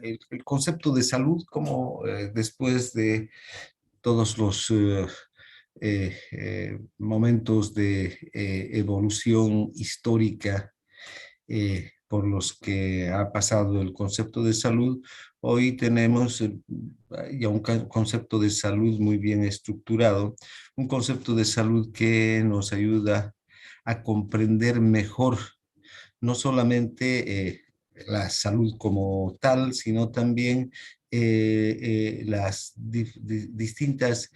el concepto de salud como después de todos los momentos de evolución histórica por los que ha pasado el concepto de salud, hoy tenemos ya un concepto de salud muy bien estructurado, un concepto de salud que nos ayuda a comprender mejor no solamente la salud como tal, sino también las distintas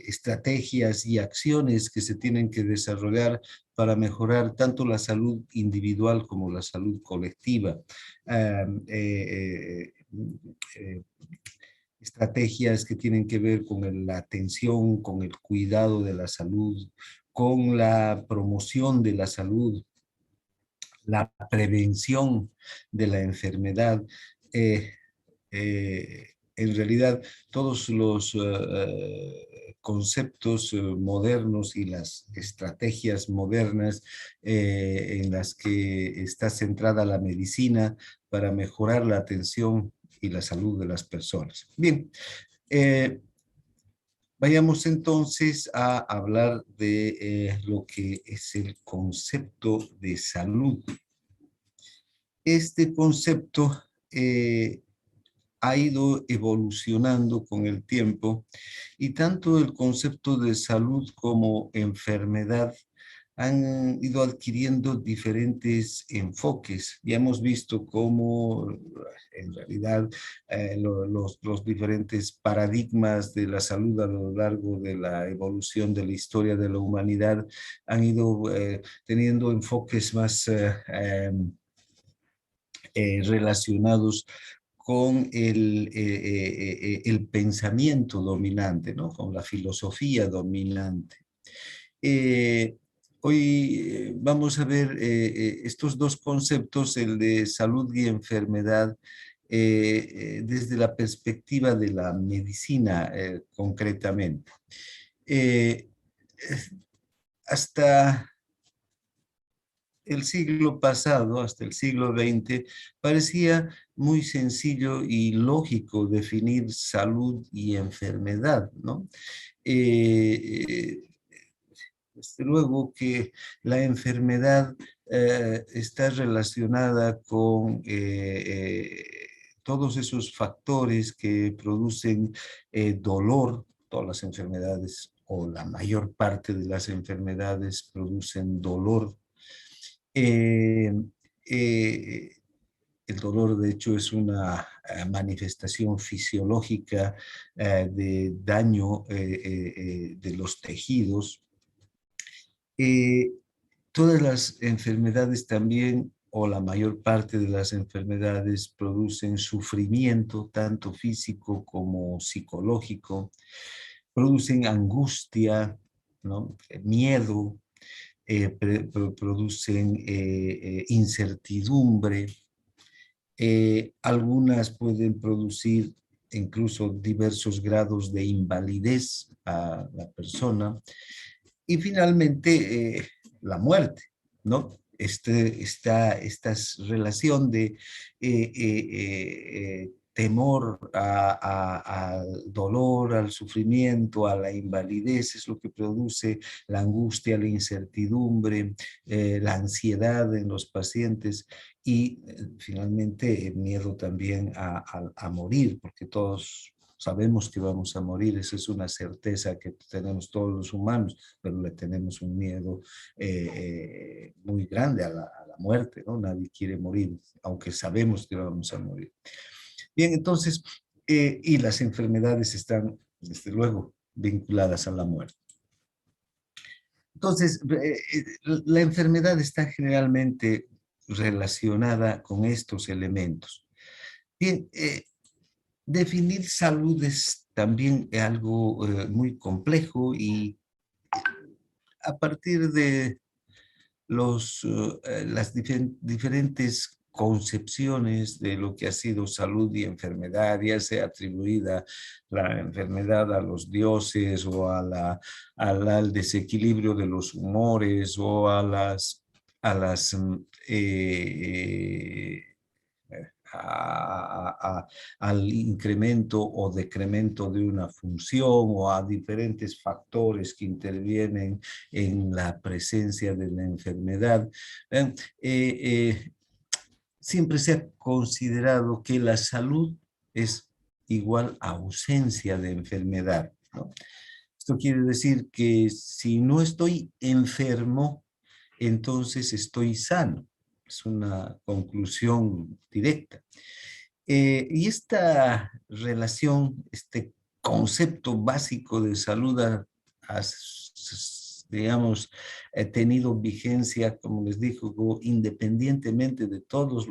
estrategias y acciones que se tienen que desarrollar para mejorar tanto la salud individual como la salud colectiva. Um, eh, eh, estrategias que tienen que ver con la atención, con el cuidado de la salud, con la promoción de la salud, la prevención de la enfermedad. Eh, en realidad, todos los conceptos modernos y las estrategias modernas en las que está centrada la medicina para mejorar la atención y la salud de las personas. Bien, vayamos entonces a hablar de lo que es el concepto de salud. Este concepto ha ido evolucionando con el tiempo y tanto el concepto de salud como enfermedad han ido adquiriendo diferentes enfoques. Ya hemos visto cómo en realidad los diferentes paradigmas de la salud a lo largo de la evolución de la historia de la humanidad han ido teniendo enfoques más relacionados con el pensamiento dominante, ¿no? Con la filosofía dominante. Eh, Hoy vamos a ver estos dos conceptos, el de salud y enfermedad, desde la perspectiva de la medicina concretamente. Eh, Hasta el siglo pasado, hasta el siglo XX, parecía muy sencillo y lógico definir salud y enfermedad, ¿no? Eh, Desde luego que la enfermedad está relacionada con todos esos factores que producen dolor. Todas las enfermedades o la mayor parte de las enfermedades producen dolor. Eh, eh, el dolor, de hecho, es una manifestación fisiológica de daño de los tejidos. Eh, Todas las enfermedades también, o la mayor parte de las enfermedades, producen sufrimiento, tanto físico como psicológico, producen angustia, ¿no? Miedo, producen incertidumbre. Algunas pueden producir incluso diversos grados de invalidez a la persona. Y finalmente, la muerte, ¿no? Esta relación de temor al dolor, al sufrimiento, a la invalidez, es lo que produce la angustia, la incertidumbre, la ansiedad en los pacientes y finalmente el miedo también a morir, porque todos sabemos que vamos a morir, esa es una certeza que tenemos todos los humanos, pero le tenemos un miedo muy grande a la muerte, ¿no? Nadie quiere morir, aunque sabemos que vamos a morir. Bien, entonces, y las enfermedades están, desde luego, vinculadas a la muerte. Entonces, la enfermedad está generalmente relacionada con estos elementos. Bien, definir salud es también algo muy complejo y a partir de las diferentes concepciones de lo que ha sido salud y enfermedad, ya sea atribuida la enfermedad a los dioses o al desequilibrio de los humores o a las al incremento o decremento de una función o a diferentes factores que intervienen en la presencia de la enfermedad. Eh, eh, Siempre se ha considerado que la salud es igual a ausencia de enfermedad, ¿no? Esto quiere decir que si no estoy enfermo, entonces estoy sano. Es una conclusión directa. Y esta relación, este concepto básico de salud digamos, tenido vigencia, como les digo, independientemente de todas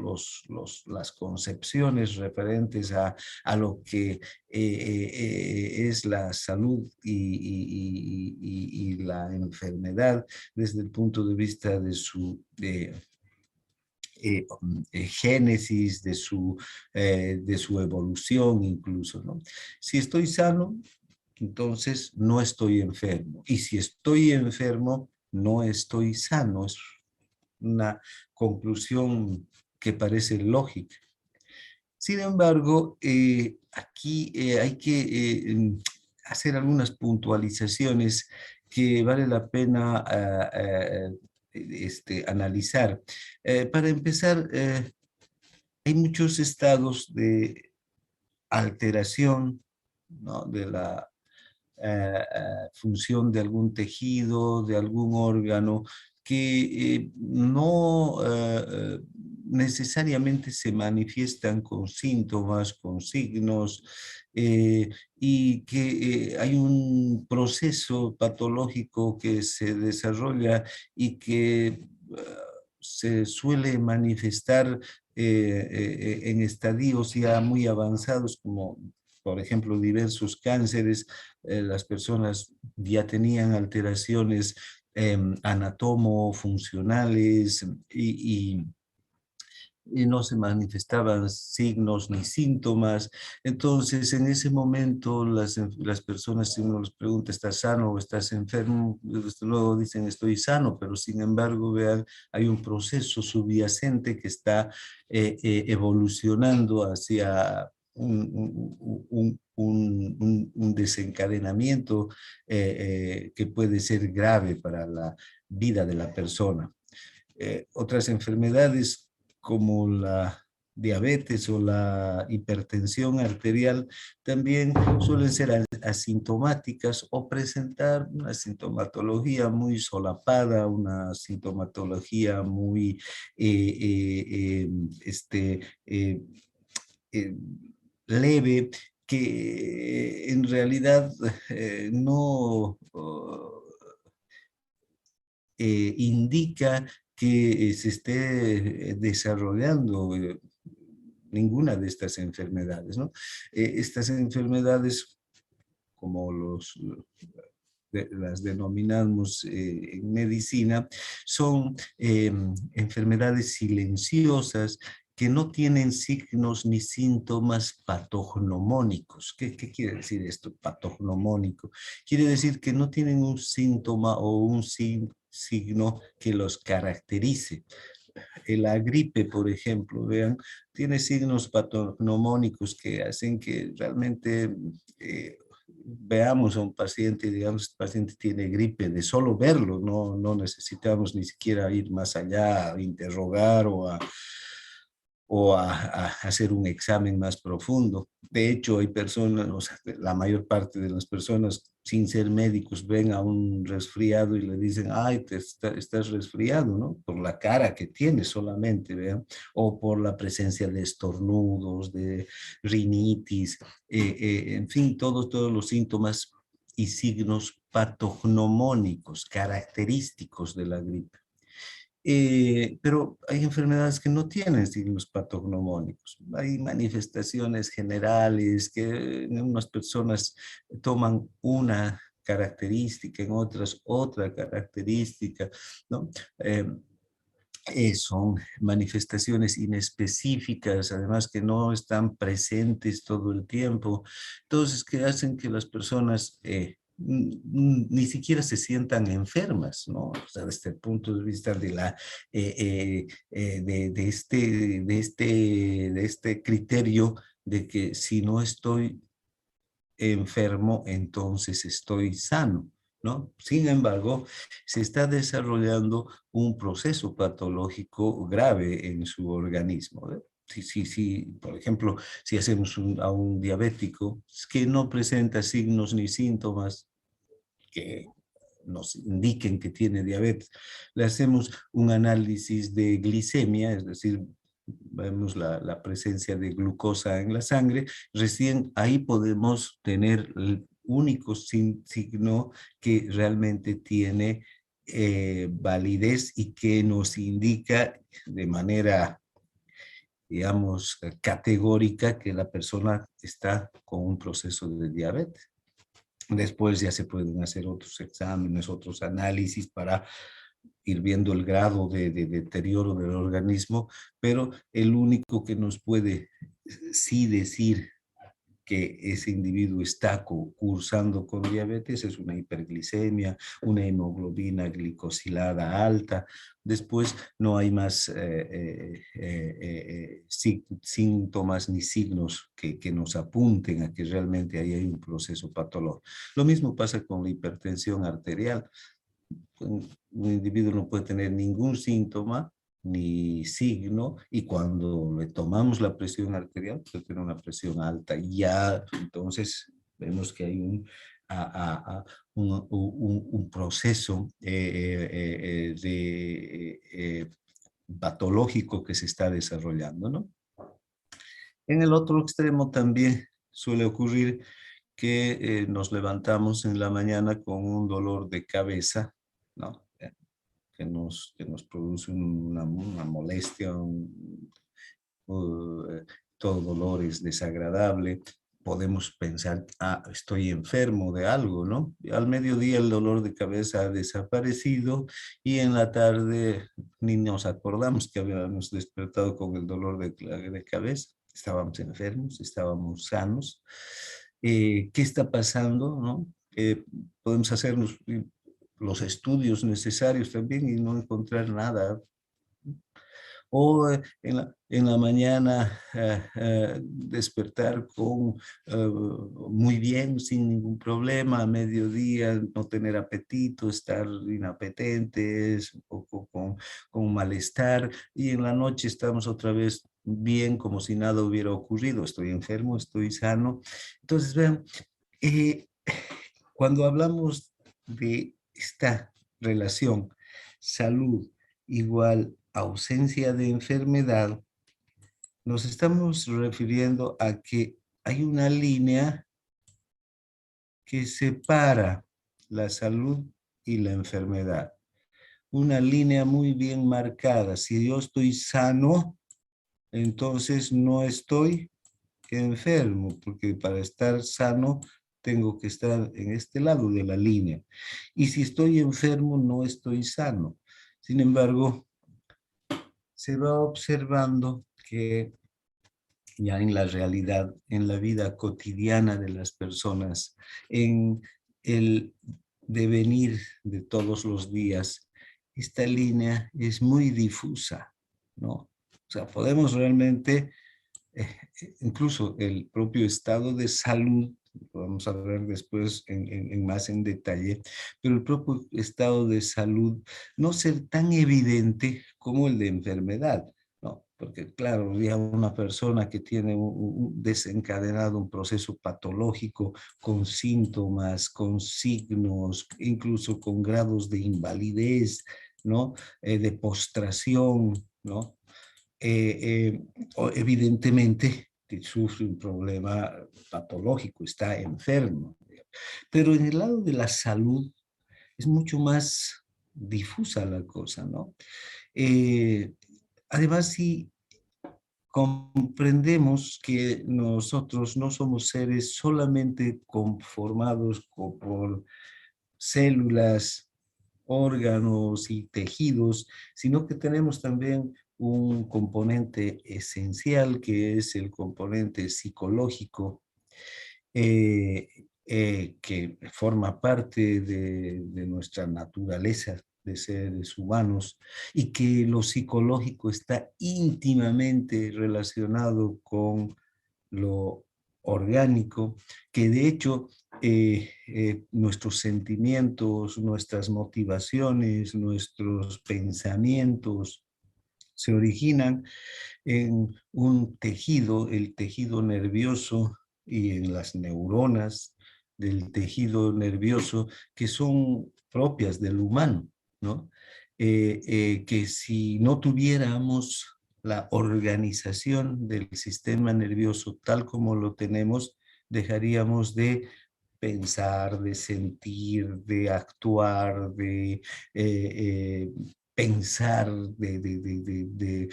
las concepciones referentes a lo que es la salud y la enfermedad desde el punto de vista de su génesis, de su evolución incluso, ¿no? Si estoy sano, entonces no estoy enfermo. Y si estoy enfermo, no estoy sano. Es una conclusión que parece lógica. Sin embargo, aquí hay que hacer algunas puntualizaciones que vale la pena analizar. Para empezar, hay muchos estados de alteración, ¿no?, de la función de algún tejido, de algún órgano, que no necesariamente se manifiestan con síntomas, con signos, eh, y que hay un proceso patológico que se desarrolla y que se suele manifestar en estadios ya muy avanzados, como por ejemplo diversos cánceres. Las personas ya tenían alteraciones anatomo-funcionales y no se manifestaban signos ni síntomas. Entonces, en ese momento, las personas, si uno les pregunta, ¿estás sano o estás enfermo?, desde luego dicen, estoy sano, pero sin embargo, vean, hay un proceso subyacente que está evolucionando hacia un desencadenamiento que puede ser grave para la vida de la persona. Otras enfermedades como la diabetes o la hipertensión arterial también suelen ser asintomáticas o presentar una sintomatología muy solapada, una sintomatología muy eh, eh, leve, que en realidad no indica que se esté desarrollando ninguna de estas enfermedades, ¿no? Estas enfermedades, como las denominamos en medicina, son enfermedades silenciosas que no tienen signos ni síntomas patognomónicos. ¿Qué quiere decir esto, patognomónico? Quiere decir que no tienen un síntoma o un signo que los caracterice. La gripe, por ejemplo, vean, tiene signos patognomónicos que hacen que realmente veamos a un paciente y digamos, el paciente tiene gripe, de solo verlo, no necesitamos ni siquiera ir más allá, a interrogar o a hacer un examen más profundo. De hecho, hay personas, o sea, la mayor parte de las personas, sin ser médicos, ven a un resfriado y le dicen, ay, estás resfriado, ¿no? Por la cara que tienes solamente, ¿vean? O por la presencia de estornudos, de rinitis, en fin, todos los síntomas y signos patognomónicos, característicos de la gripe. Pero hay enfermedades que no tienen signos patognomónicos. Hay manifestaciones generales que en unas personas toman una característica, en otras otra característica, ¿no? Son manifestaciones inespecíficas, además que no están presentes todo el tiempo. Entonces, que hacen que las personas ni siquiera se sientan enfermas, ¿no? O sea, desde el punto de vista de la, de este criterio de que si no estoy enfermo, entonces estoy sano, ¿no? Sin embargo, se está desarrollando un proceso patológico grave en su organismo, ¿eh? Si, por ejemplo, si hacemos a un diabético que no presenta signos ni síntomas que nos indiquen que tiene diabetes, le hacemos un análisis de glicemia, es decir, vemos la presencia de glucosa en la sangre, recién ahí podemos tener el único signo que realmente tiene validez y que nos indica de manera, digamos, categórica que la persona está con un proceso de diabetes. Después ya se pueden hacer otros exámenes, otros análisis para ir viendo el grado de deterioro del organismo, pero el único que nos puede sí decir que ese individuo está cursando con diabetes es una hiperglicemia, una hemoglobina glicosilada alta. Después no hay más síntomas ni signos que nos apunten a que realmente ahí hay un proceso patológico. Lo mismo pasa con la hipertensión arterial. Un individuo no puede tener ningún síntoma ni signo, y cuando le tomamos la presión arterial, puede tener una presión alta. Y ya entonces vemos que hay un proceso patológico que se está desarrollando, ¿no? En el otro extremo también suele ocurrir que nos levantamos en la mañana con un dolor de cabeza, ¿no? Que nos produce una molestia, todo dolor es desagradable. Podemos pensar, ah, estoy enfermo de algo, ¿no? Y al mediodía el dolor de cabeza ha desaparecido y en la tarde ni nos acordamos que habíamos despertado con el dolor de cabeza. Estábamos enfermos, estábamos sanos. ¿Qué está pasando, no? Podemos hacernos los estudios necesarios también y no encontrar nada. O en la mañana despertar con, muy bien, sin ningún problema, a mediodía no tener apetito, estar inapetentes, un poco con malestar, y en la noche estamos otra vez bien, como si nada hubiera ocurrido. Estoy enfermo, estoy sano. Entonces, vean, eh, cuando hablamos de esta relación salud igual ausencia de enfermedad, nos estamos refiriendo a que hay una línea que separa la salud y la enfermedad. Una línea muy bien marcada. Si yo estoy sano, entonces no estoy enfermo, porque para estar sano tengo que estar en este lado de la línea. Y si estoy enfermo, no estoy sano. Sin embargo, se va observando que ya en la realidad, en la vida cotidiana de las personas, en el devenir de todos los días, esta línea es muy difusa, ¿no? O sea, podemos realmente, eh, incluso el propio estado de salud, vamos a ver después más en detalle, pero el propio estado de salud no ser tan evidente como el de enfermedad, ¿no? Porque claro, había una persona que tiene desencadenado un proceso patológico con síntomas, con signos, incluso con grados de invalidez, ¿no? De postración, ¿no? Evidentemente sufre un problema patológico, está enfermo. Pero en el lado de la salud es mucho más difusa la cosa, ¿no? Eh, Además, si comprendemos que nosotros no somos seres solamente conformados por células, órganos y tejidos, sino que tenemos también un componente esencial que es el componente psicológico. que forma parte de nuestra naturaleza de seres humanos y que lo psicológico está íntimamente relacionado con lo orgánico, que de hecho nuestros sentimientos, nuestras motivaciones, nuestros pensamientos se originan en un tejido, el tejido nervioso y en las neuronas del tejido nervioso que son propias del humano, ¿no? Que si no tuviéramos la organización del sistema nervioso tal como lo tenemos, dejaríamos de pensar, de sentir, de actuar, de pensar, de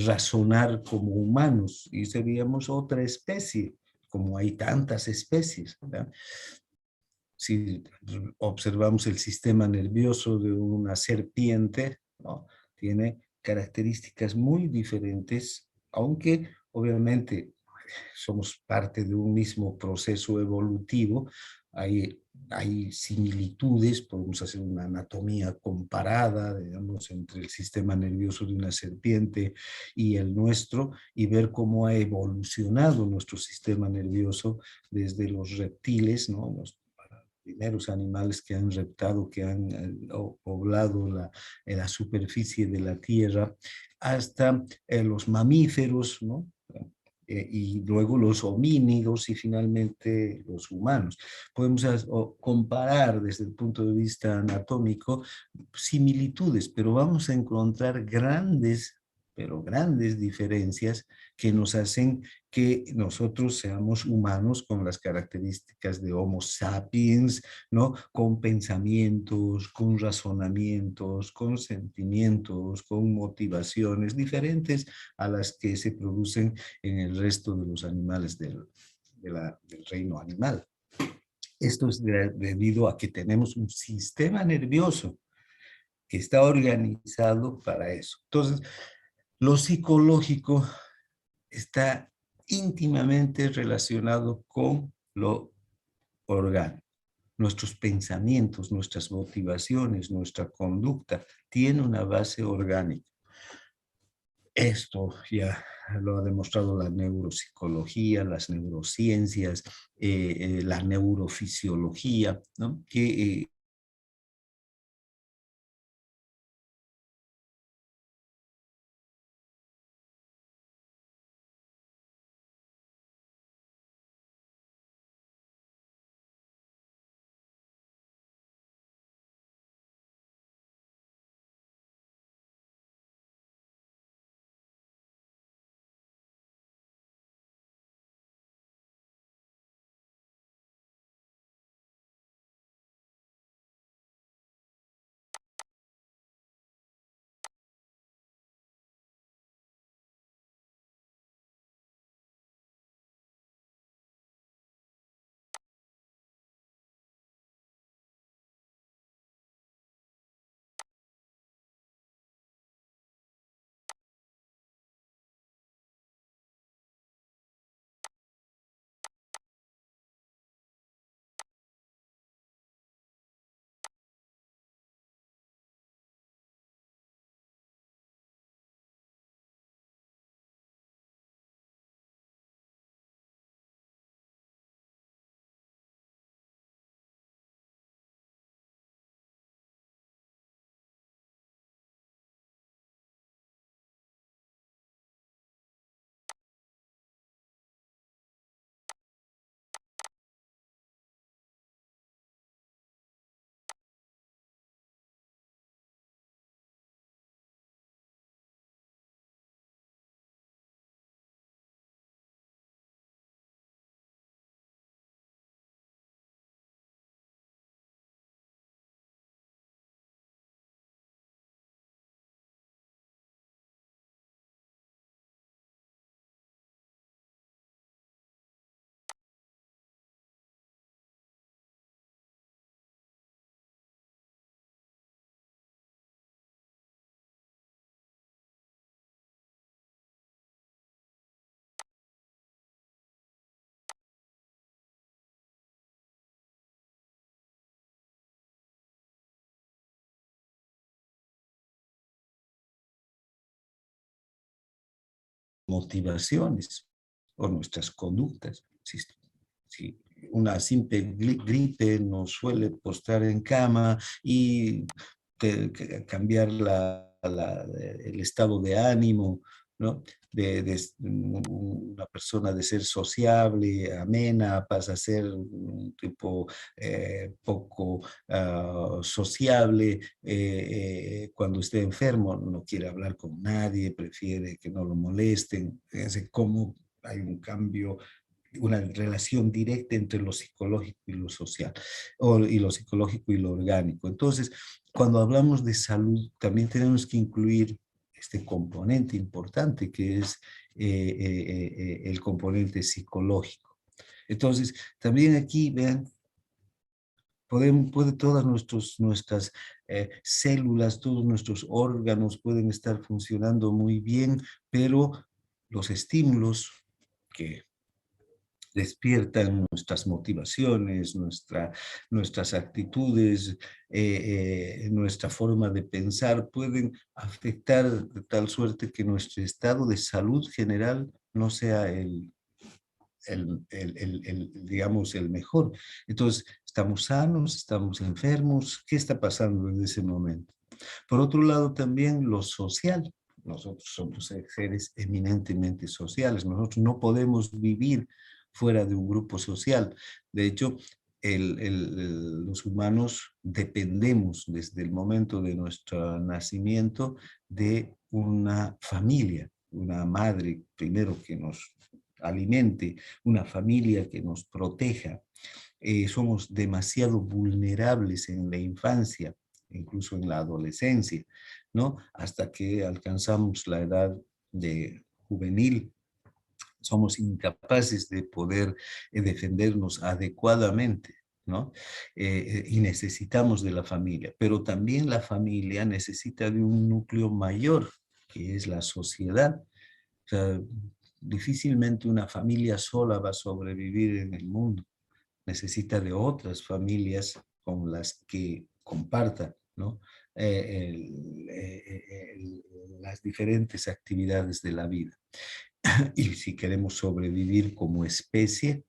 razonar como humanos y seríamos otra especie, como hay tantas especies, ¿verdad? Si observamos el sistema nervioso de una serpiente, ¿no? Tiene características muy diferentes, aunque obviamente somos parte de un mismo proceso evolutivo, hay similitudes, podemos hacer una anatomía comparada, digamos, entre el sistema nervioso de una serpiente y el nuestro, y ver cómo ha evolucionado nuestro sistema nervioso desde los reptiles, ¿no? Los primeros animales que han reptado, que han poblado la superficie de la Tierra, hasta los mamíferos, ¿no? Y luego los homínidos y finalmente los humanos. Podemos comparar desde el punto de vista anatómico similitudes, pero vamos a encontrar grandes, pero grandes diferencias que nos hacen que nosotros seamos humanos con las características de Homo sapiens, ¿no? Con pensamientos, con razonamientos, con sentimientos, con motivaciones diferentes a las que se producen en el resto de los animales del reino animal. Esto es debido a que tenemos un sistema nervioso que está organizado para eso. Entonces, lo psicológico está íntimamente relacionado con lo orgánico. Nuestros pensamientos, nuestras motivaciones, nuestra conducta tiene una base orgánica. Esto ya lo ha demostrado la neuropsicología, las neurociencias, la neurofisiología, ¿no? Que motivaciones o nuestras conductas. Si una simple gripe nos suele postrar en cama y cambiar el estado de ánimo, ¿no? De una persona de ser sociable, amena, pasa a ser un tipo poco sociable. Cuando esté enfermo no quiere hablar con nadie, prefiere que no lo molesten. Fíjense cómo hay un cambio, una relación directa entre lo psicológico y lo social, y lo psicológico y lo orgánico. Entonces, cuando hablamos de salud, también tenemos que incluir este componente importante que es el componente psicológico. Entonces, también aquí, vean, puede todas nuestras células, todos nuestros órganos pueden estar funcionando muy bien, pero los estímulos que despiertan nuestras motivaciones, nuestras actitudes, nuestra forma de pensar, pueden afectar de tal suerte que nuestro estado de salud general no sea digamos, el mejor. Entonces, estamos sanos, estamos enfermos, ¿qué está pasando en ese momento? Por otro lado, también lo social. Nosotros somos seres eminentemente sociales. Nosotros no podemos vivir fuera de un grupo social. De hecho, los humanos dependemos desde el momento de nuestro nacimiento de una familia, una madre primero que nos alimente, una familia que nos proteja. Somos demasiado vulnerables en la infancia, incluso en la adolescencia, ¿no? Hasta que alcanzamos la edad de juvenil, somos incapaces de poder defendernos adecuadamente, ¿no? Y necesitamos de la familia, pero también la familia necesita de un núcleo mayor, que es la sociedad. O sea, difícilmente una familia sola va a sobrevivir en el mundo. Necesita de otras familias con las que compartan, ¿no? Las diferentes actividades de la vida. Y si queremos sobrevivir como especie,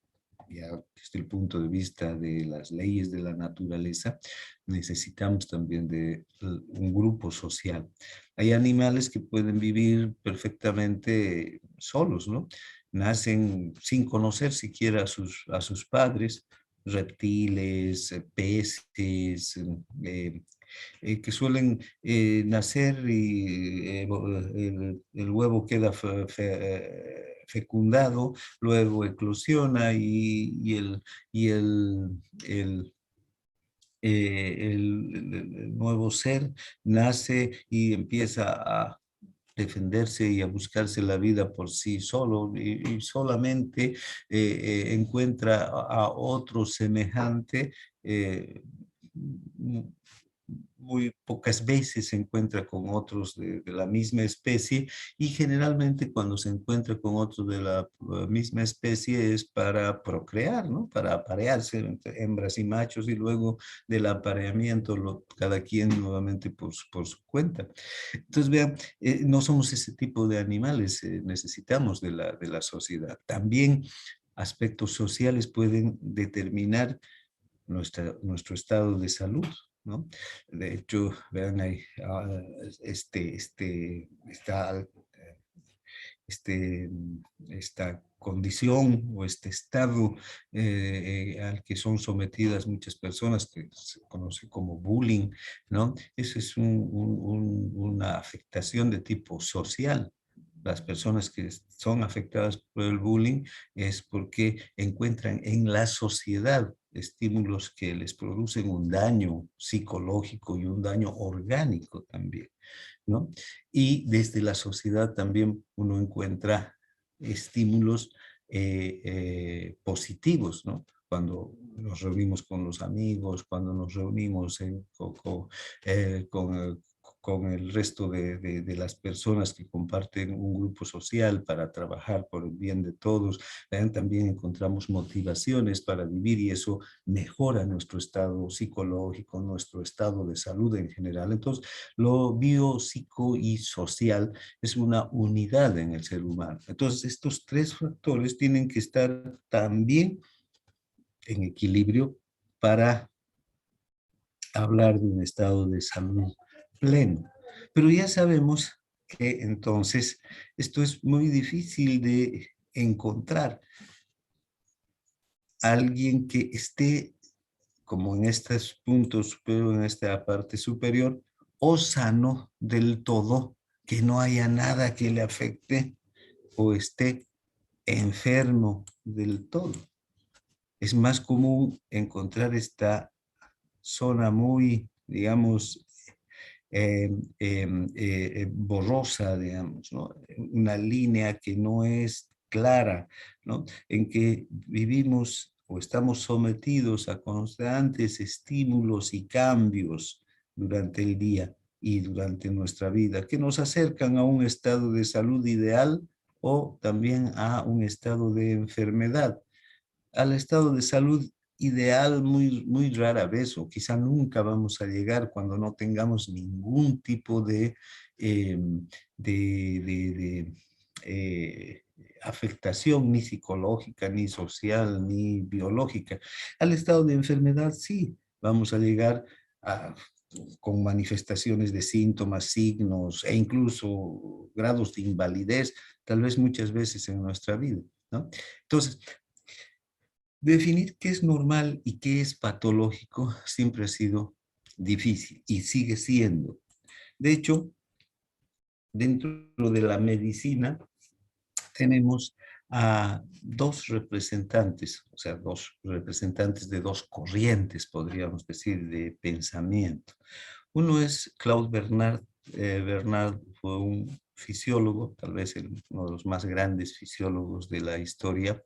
ya desde el punto de vista de las leyes de la naturaleza, necesitamos también de un grupo social. Hay animales que pueden vivir perfectamente solos, ¿no? Nacen sin conocer siquiera a sus padres, reptiles, peces, que suelen nacer y el huevo queda fecundado, luego eclosiona y el nuevo ser nace y empieza a defenderse y a buscarse la vida por sí solo y solamente encuentra a otro semejante. Muy pocas veces se encuentra con otros de la misma especie, y generalmente cuando se encuentra con otros de la misma especie es para procrear, ¿no? Para aparearse entre hembras y machos, y luego del apareamiento cada quien nuevamente por su cuenta. Entonces, vean, no somos ese tipo de animales, necesitamos de la sociedad. También aspectos sociales pueden determinar nuestro estado de salud, ¿no? De hecho, vean ahí, este, esta condición o este estado al que son sometidas muchas personas, que se conoce como bullying, ¿no? Eso es una afectación de tipo social. Las personas que son afectadas por el bullying es porque encuentran en la sociedad estímulos que les producen un daño psicológico y un daño orgánico también, ¿no? Y desde la sociedad también uno encuentra estímulos positivos, ¿no? Cuando nos reunimos con los amigos, cuando nos reunimos con el resto de las personas que comparten un grupo social para trabajar por el bien de todos. También encontramos motivaciones para vivir y eso mejora nuestro estado psicológico, nuestro estado de salud en general. Entonces, lo biopsico y social es una unidad en el ser humano. Entonces, estos tres factores tienen que estar también en equilibrio para hablar de un estado de salud pleno. Pero ya sabemos que entonces esto es muy difícil de encontrar. Alguien que esté como en estos puntos, pero en esta parte superior, o sano del todo, que no haya nada que le afecte, o esté enfermo del todo. Es más común encontrar esta zona muy, digamos, borrosa, digamos, ¿no? Una línea que no es clara, ¿no? En que vivimos o estamos sometidos a constantes estímulos y cambios durante el día y durante nuestra vida, que nos acercan a un estado de salud ideal o también a un estado de enfermedad. Al estado de salud ideal muy rara vez o quizá nunca vamos a llegar cuando no tengamos ningún tipo de eh, afectación ni psicológica, ni social, ni biológica. Al estado de enfermedad sí, vamos a llegar a, con manifestaciones de síntomas, signos e incluso grados de invalidez, tal vez muchas veces en nuestra vida, ¿no? Entonces, definir qué es normal y qué es patológico siempre ha sido difícil y sigue siendo. De hecho, dentro de la medicina tenemos a dos representantes, o sea, dos representantes de dos corrientes, podríamos decir, de pensamiento. Uno es Claude Bernard. Bernard fue un fisiólogo, tal vez uno de los más grandes fisiólogos de la historia,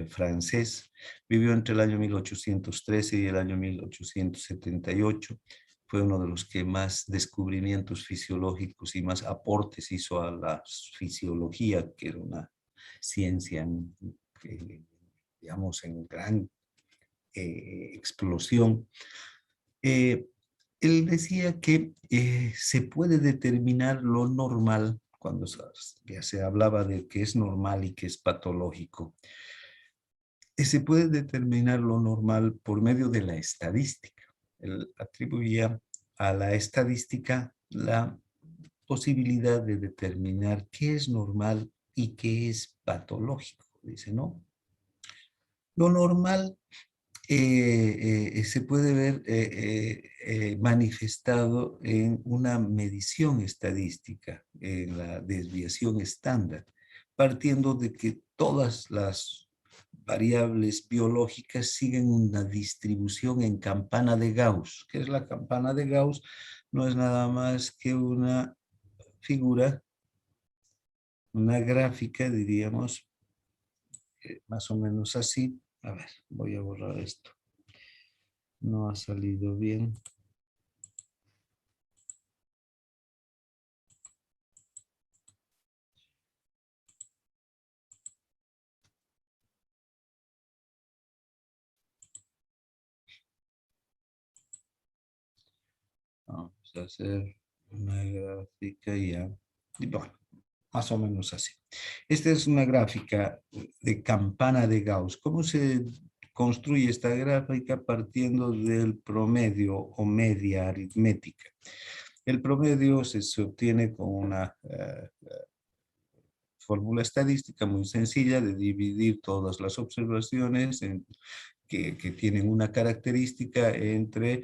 francés. Vivió entre el año 1813 y el año 1878. Fue uno de los que más descubrimientos fisiológicos y más aportes hizo a la fisiología, que era una ciencia, digamos, en gran explosión. Eh, Él decía que se puede determinar lo normal cuando ya se hablaba de qué es normal y qué es patológico. Se puede determinar lo normal por medio de la estadística. Él atribuía a la estadística la posibilidad de determinar qué es normal y qué es patológico. Dice, ¿no? Lo normal se puede ver manifestado en una medición estadística, en la desviación estándar, partiendo de que todas las variables biológicas siguen una distribución en campana de Gauss. ¿Qué es la campana de Gauss? No es nada más que una figura, una gráfica, diríamos, más o menos así. A ver, voy a borrar esto. No ha salido bien. Vamos a hacer una gráfica ya. Y bueno, más o menos así. Esta es una gráfica de campana de Gauss. ¿Cómo se construye esta gráfica? Partiendo del promedio o media aritmética. El promedio se obtiene con una fórmula estadística muy sencilla de dividir todas las observaciones que tienen una característica entre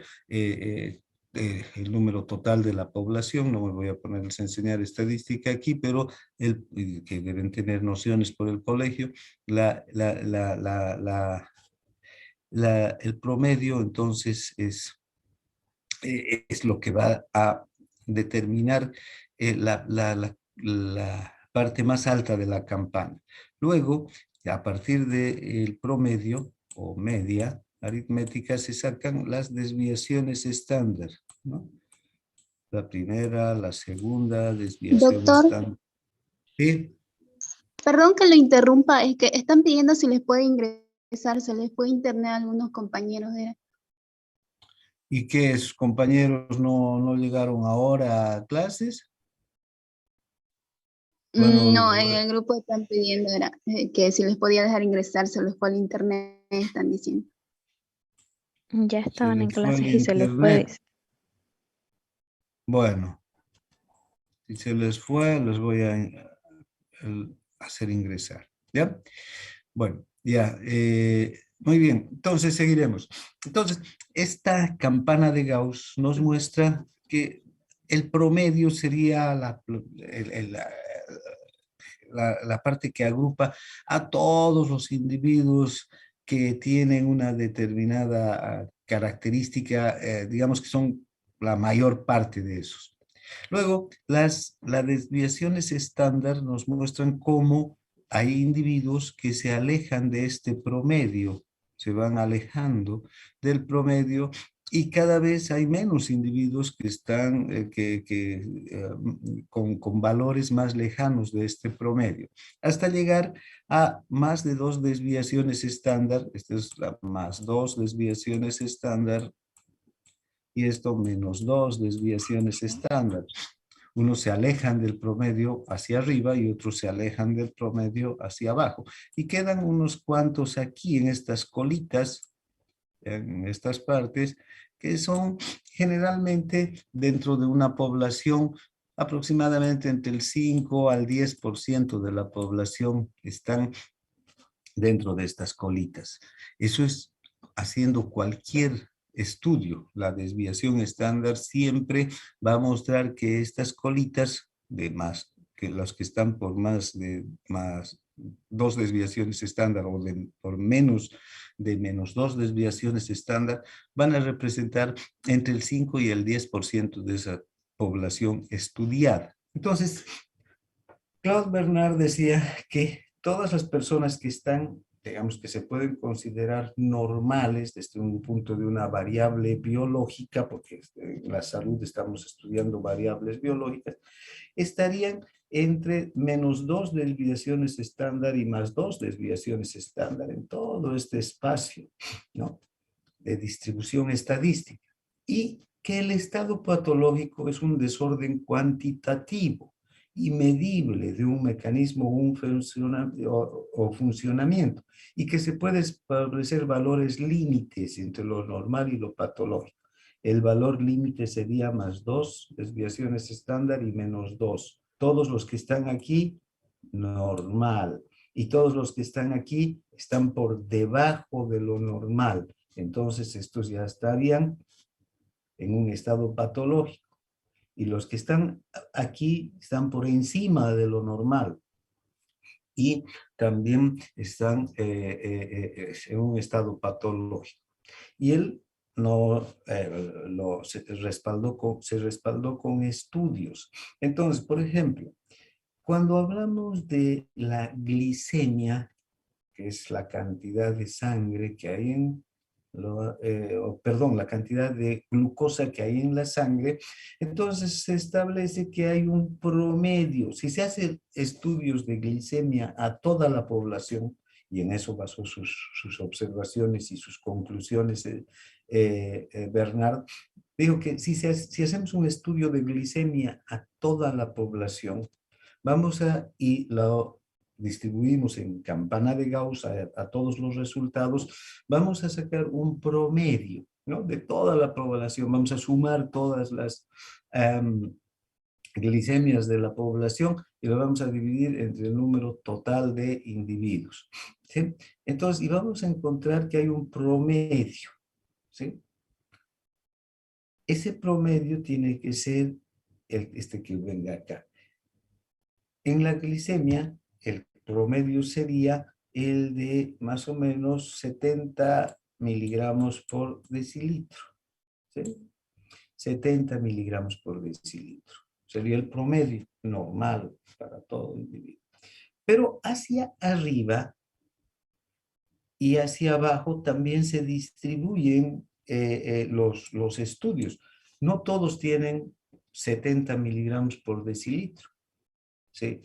el número total de la población. No me voy a ponerles a enseñar estadística aquí, pero que deben tener nociones por el colegio. El promedio entonces es lo que va a determinar la parte más alta de la campana. Luego, a partir del promedio o media aritmética, se sacan las desviaciones estándar, ¿no? La primera, la segunda, desviación Doctor, estándar. ¿Sí? perdón que lo interrumpa, es que están pidiendo si les puede ingresar, se les puede internet a algunos compañeros de... ¿Y qué, sus compañeros no llegaron ahora a clases? No, en Bueno, el grupo están pidiendo era, que si les podía dejar ingresar, se les fue al internet, están diciendo. Ya se estaban en les fue el clases y se les fue. internet. Bueno, si se les fue, les voy a hacer ingresar. ¿Ya? Bueno, ya. Muy bien, entonces seguiremos. Entonces, esta campana de Gauss nos muestra que el promedio sería la parte que agrupa a todos los individuos que tienen una determinada característica, digamos que son la mayor parte de esos. Luego, las desviaciones estándar nos muestran cómo hay individuos que se alejan de este promedio, se van alejando del promedio y cada vez hay menos individuos que están con valores más lejanos de este promedio, hasta llegar a más de 2 desviaciones estándar. Esta es la más 2 desviaciones estándar y esto menos 2 desviaciones estándar. Unos se alejan del promedio hacia arriba y otros se alejan del promedio hacia abajo. Y quedan unos cuantos aquí en estas colitas, en estas partes, que son generalmente dentro de una población aproximadamente entre el 5 al 10% de la población están dentro de estas colitas. Eso es haciendo cualquier estudio. La desviación estándar siempre va a mostrar que estas colitas de más, que los que están por más 2 desviaciones estándar o por menos de menos 2 desviaciones estándar, van a representar entre el 5 y el 10% de esa población estudiada. Entonces, Claude Bernard decía que todas las personas que están, digamos, que se pueden considerar normales desde un punto de una variable biológica, porque en la salud estamos estudiando variables biológicas, estarían entre menos 2 desviaciones estándar y más 2 desviaciones estándar en todo este espacio, ¿no?, de distribución estadística. Y que el estado patológico es un desorden cuantitativo y medible de un mecanismo o funcionamiento, y que se puede establecer valores límites entre lo normal y lo patológico. El valor límite sería más 2 desviaciones estándar y menos 2. Todos los que están aquí, normal. Y todos los que están aquí están por debajo de lo normal. Entonces, estos ya estarían en un estado patológico. Y los que están aquí están por encima de lo normal. Y también están en un estado patológico. Y él se respaldó con estudios. Entonces, por ejemplo, cuando hablamos de la glicemia, que es la cantidad de sangre que hay perdón, la cantidad de glucosa que hay en la sangre, entonces se establece que hay un promedio. Si se hacen estudios de glicemia a toda la población, y en eso basó sus observaciones y sus conclusiones, Bernard, dijo que si hacemos un estudio de glicemia a toda la población, y lo distribuimos en campana de Gauss a todos los resultados, vamos a sacar un promedio, ¿no?, de toda la población. Vamos a sumar todas las glicemias de la población y lo vamos a dividir entre el número total de individuos, ¿sí? Entonces, y vamos a encontrar que hay un promedio, ¿sí? Ese promedio tiene que ser este que venga acá. En la glicemia, el promedio sería el de más o menos 70 miligramos por decilitro, ¿sí? 70 miligramos por decilitro. Sería el promedio normal para todo individuo. Pero hacia arriba y hacia abajo también se distribuyen los estudios. No todos tienen 70 miligramos por decilitro. ¿Sí?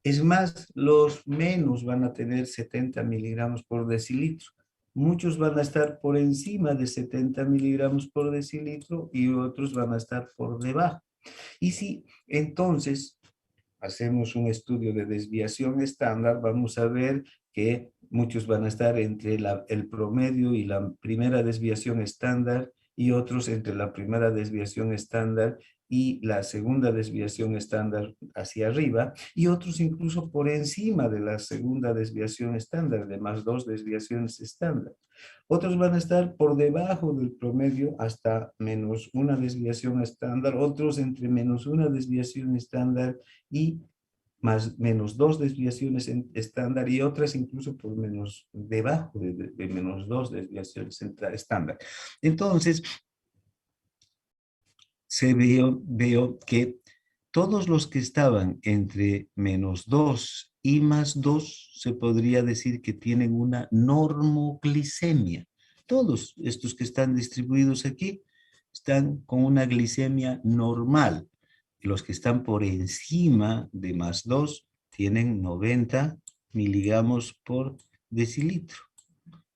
Es más, los menos van a tener 70 miligramos por decilitro. Muchos van a estar por encima de 70 miligramos por decilitro y otros van a estar por debajo. Y si entonces hacemos un estudio de desviación estándar, vamos a ver que muchos van a estar entre el promedio y la primera desviación estándar y otros entre la primera desviación estándar y la segunda desviación estándar hacia arriba, y otros incluso por encima de la segunda desviación estándar, de más 2 desviaciones estándar. Otros van a estar por debajo del promedio hasta menos 1 desviación estándar, otros entre menos 1 desviación estándar y menos 2 desviaciones estándar, y otras incluso por debajo de menos 2 desviaciones estándar. Entonces, veo que todos los que estaban entre menos 2 y más 2, se podría decir que tienen una normoglicemia. Todos estos que están distribuidos aquí están con una glicemia normal. Los que están por encima de más 2 tienen 90 miligramos por decilitro.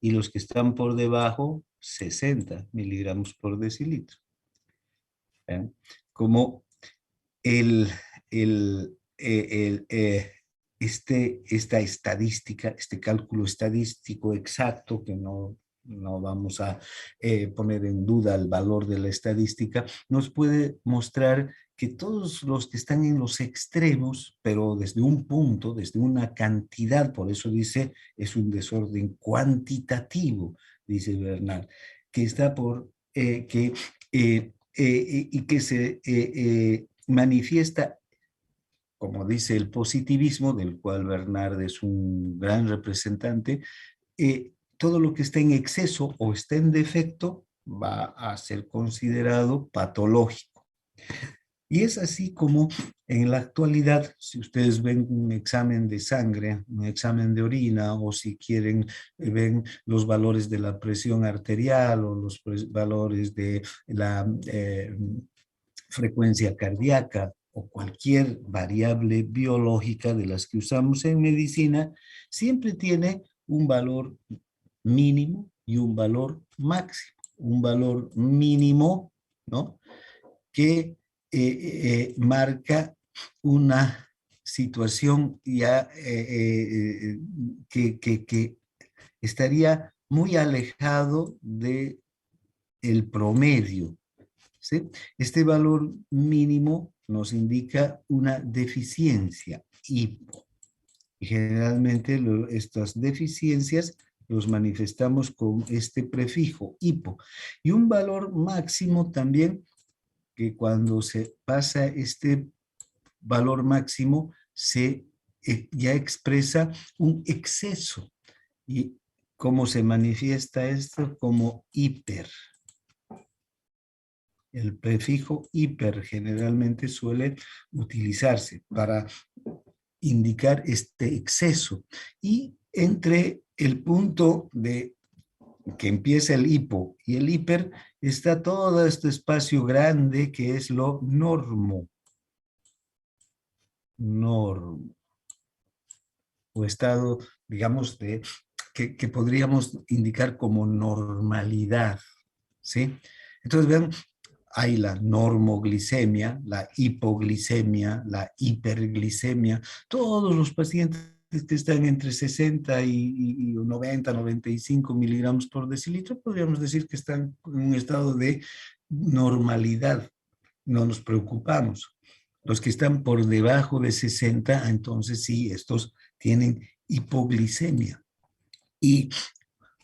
Y los que están por debajo, 60 miligramos por decilitro. Como esta estadística, este cálculo estadístico exacto, que no vamos a poner en duda el valor de la estadística, nos puede mostrar que todos los que están en los extremos, pero desde un punto, desde una cantidad, por eso dice, es un desorden cuantitativo, dice Bernard, que está y que se manifiesta, como dice el positivismo, del cual Bernard es un gran representante, todo lo que está en exceso o está en defecto va a ser considerado patológico. Y es así como en la actualidad, si ustedes ven un examen de sangre, un examen de orina, o si quieren, ven los valores de la presión arterial o los valores de la frecuencia cardíaca o cualquier variable biológica de las que usamos en medicina, siempre tiene un valor mínimo y un valor máximo. Un valor mínimo, ¿no?, que marca una situación ya que estaría muy alejado del promedio, ¿sí? Este valor mínimo nos indica una deficiencia hipo. Y generalmente estas deficiencias los manifestamos con este prefijo hipo. Y un valor máximo también, que cuando se pasa este valor máximo se ya expresa un exceso. ¿Y cómo se manifiesta esto? Como hiper. El prefijo hiper generalmente suele utilizarse para indicar este exceso. Y entre el punto de que empieza el hipo y el hiper está todo este espacio grande que es lo normo. Normo. O estado, digamos, que podríamos indicar como normalidad. ¿Sí? Entonces, vean, hay la normoglicemia, la hipoglicemia, la hiperglicemia. Todos los pacientes que están entre 60 y 90, 95 miligramos por decilitro, podríamos decir que están en un estado de normalidad. No nos preocupamos. Los que están por debajo de 60, entonces sí, estos tienen hipoglicemia. Y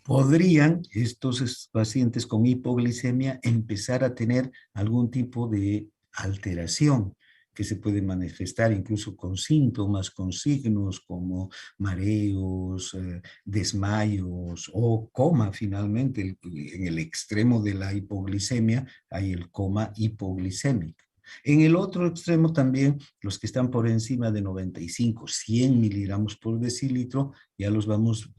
podrían estos pacientes con hipoglicemia empezar a tener algún tipo de alteración que se puede manifestar incluso con síntomas, con signos como mareos, desmayos o coma finalmente. En el extremo de la hipoglicemia hay el coma hipoglicémico. En el otro extremo también, los que están por encima de 95, 100 miligramos por decilitro, ya los vamos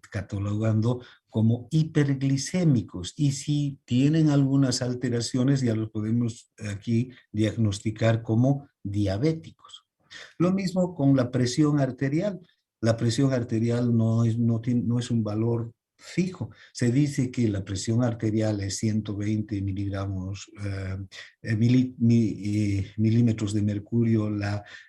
catalogando como hiperglicémicos. Y si tienen algunas alteraciones, ya los podemos aquí diagnosticar como diabéticos. Lo mismo con la presión arterial. La presión arterial no es un valor fijo. Se dice que la presión arterial es 120 milímetros de mercurio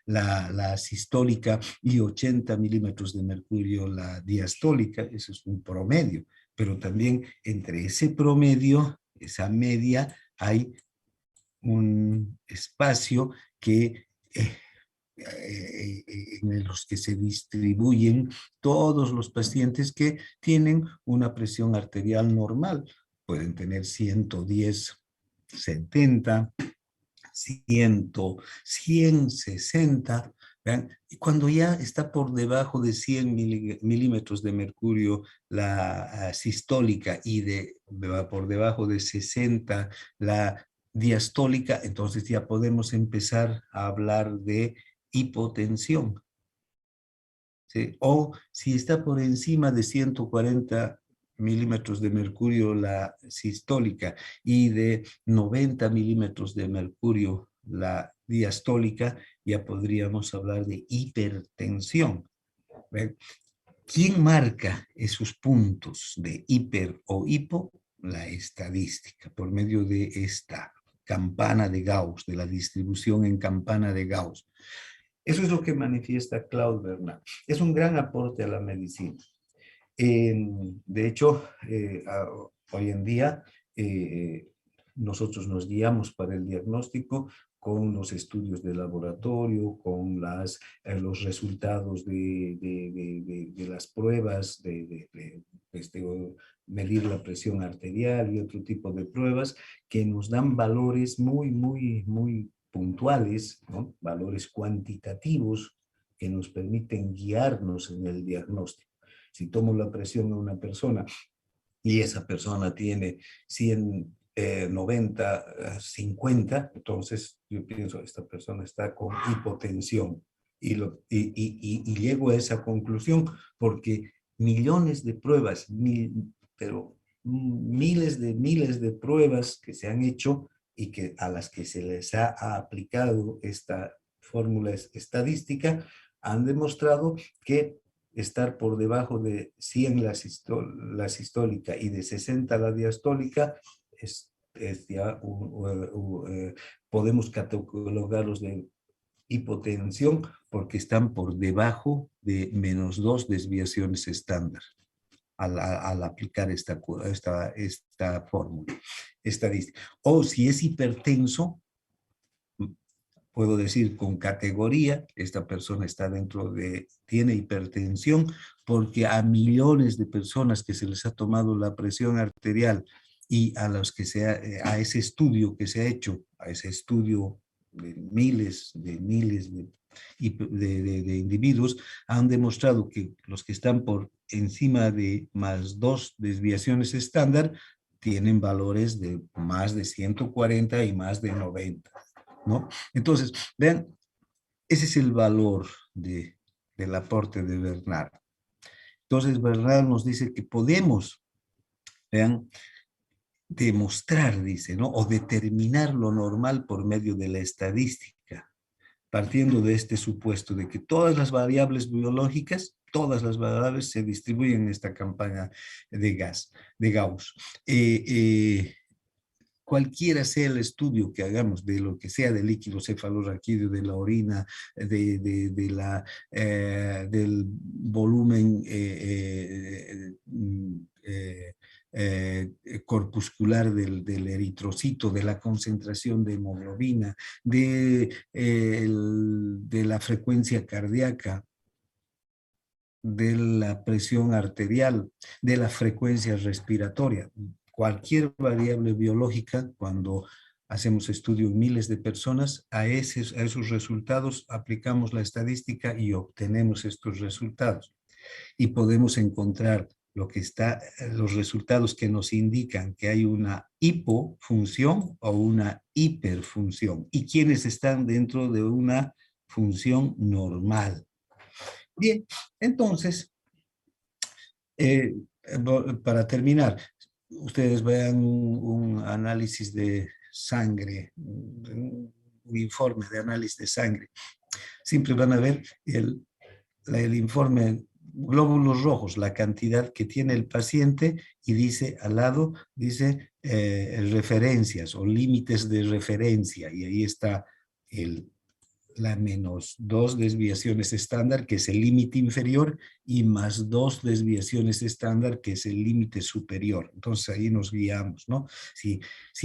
la sistólica y 80 milímetros de mercurio la diastólica. Eso es un promedio. Pero también entre ese promedio, esa media, hay un espacio que en los que se distribuyen todos los pacientes que tienen una presión arterial normal. Pueden tener 110, 70, 160. ¿Vean? Y cuando ya está por debajo de 100 milímetros de mercurio la sistólica y por debajo de 60 la diastólica, entonces ya podemos empezar a hablar de hipotensión. ¿Sí? O si está por encima de 140 milímetros de mercurio la sistólica y de 90 milímetros de mercurio la diastólica, ya podríamos hablar de hipertensión. ¿Ven? ¿Quién marca esos puntos de hiper o hipo? La estadística, por medio de esta campana de Gauss, de la distribución en campana de Gauss. Eso es lo que manifiesta Claude Bernard. Es un gran aporte a la medicina. De hecho, hoy en día nosotros nos guiamos para el diagnóstico con los estudios de laboratorio, con los resultados de las pruebas, medir la presión arterial y otro tipo de pruebas que nos dan valores muy puntuales, ¿no? Valores cuantitativos que nos permiten guiarnos en el diagnóstico. Si tomo la presión de una persona y esa persona tiene 90, 50, entonces yo pienso, esta persona está con hipotensión. Y llego a esa conclusión porque millones de pruebas, pero miles de pruebas que se han hecho y a las que se les ha aplicado esta fórmula estadística, han demostrado que estar por debajo de 100 la sistólica y de 60 la diastólica ya podemos catalogarlos de hipotensión porque están por debajo de -2 desviaciones estándar al aplicar esta fórmula estadística. O si es hipertenso, puedo decir con categoría, esta persona está tiene hipertensión, porque a millones de personas que se les ha tomado la presión arterial y a a ese estudio que se ha hecho, a ese estudio de miles de individuos, han demostrado que los que están por encima de +2 desviaciones estándar tienen valores de más de 140 y más de 90. ¿No? Entonces, vean, ese es el valor del aporte de Bernard. Entonces, Bernard nos dice que podemos, vean, demostrar, dice, ¿no? O determinar lo normal por medio de la estadística, partiendo de este supuesto de que todas las variables biológicas, todas las variables se distribuyen en esta campana de Gauss. Cualquiera sea el estudio que hagamos de lo que sea del líquido cefalorraquídeo, de la orina, del volumen corpuscular del eritrocito, de la concentración de hemoglobina, de la frecuencia cardíaca, de la presión arterial, de la frecuencia respiratoria. Cualquier variable biológica, cuando hacemos estudio en miles de personas, a esos resultados aplicamos la estadística y obtenemos estos resultados. Y podemos encontrar los resultados que nos indican que hay una hipofunción o una hiperfunción y quienes están dentro de una función normal. Bien, entonces, para terminar, ustedes vean un análisis de sangre, un informe de análisis de sangre. Siempre van a ver el informe glóbulos rojos, la cantidad que tiene el paciente y dice al lado, dice referencias o límites de referencia y ahí está la menos 2 desviaciones estándar, que es el límite inferior, y más 2 desviaciones estándar, que es el límite superior. Entonces ahí nos guiamos, ¿no? Si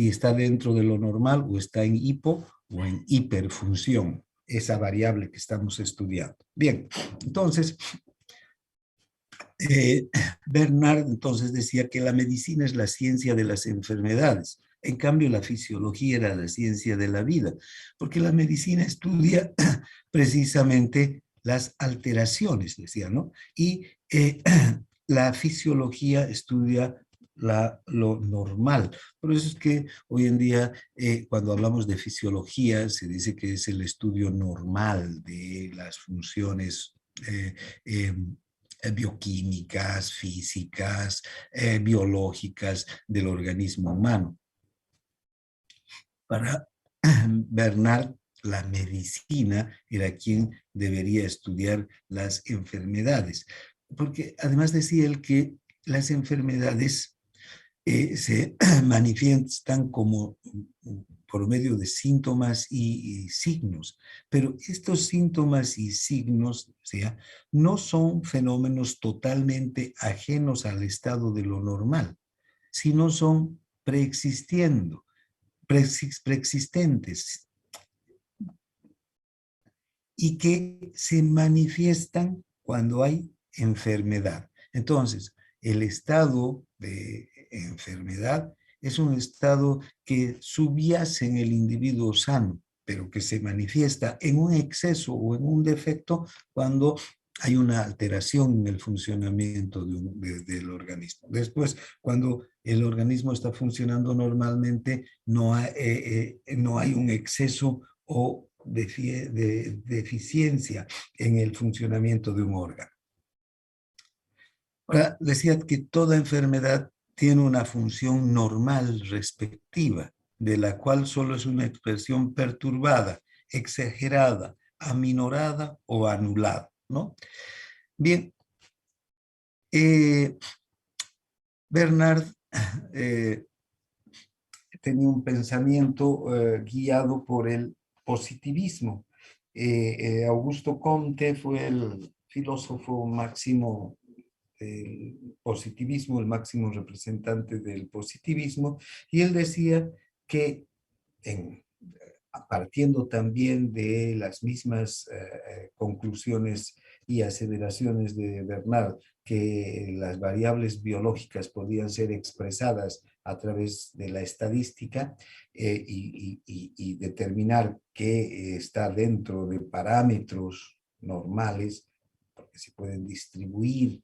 está dentro de lo normal o está en hipo o en hiperfunción, esa variable que estamos estudiando. Bien, entonces, Bernard entonces decía que la medicina es la ciencia de las enfermedades. En cambio, la fisiología era la ciencia de la vida, porque la medicina estudia precisamente las alteraciones, decía, ¿no? Y la fisiología estudia lo normal. Por eso es que hoy en día, cuando hablamos de fisiología, se dice que es el estudio normal de las funciones bioquímicas, físicas, biológicas del organismo humano. Para Bernard, la medicina era quien debería estudiar las enfermedades, porque además decía él que las enfermedades se manifiestan como por medio de síntomas y signos, pero estos síntomas y signos, o sea, no son fenómenos totalmente ajenos al estado de lo normal, sino son preexistentes y que se manifiestan cuando hay enfermedad. Entonces, el estado de enfermedad es un estado que subyace en el individuo sano, pero que se manifiesta en un exceso o en un defecto cuando hay una alteración en el funcionamiento del organismo. Después, cuando el organismo está funcionando normalmente, no hay un exceso o de deficiencia en el funcionamiento de un órgano. Ahora, decía que toda enfermedad tiene una función normal respectiva, de la cual solo es una expresión perturbada, exagerada, aminorada o anulada, ¿no? Bien, Bernard tenía un pensamiento guiado por el positivismo. Augusto Comte fue el filósofo máximo del positivismo, el máximo representante del positivismo, y él decía que partiendo también de las mismas conclusiones y aseveraciones de Bernard, que las variables biológicas podían ser expresadas a través de la estadística y determinar que está dentro de parámetros normales, porque se pueden distribuir,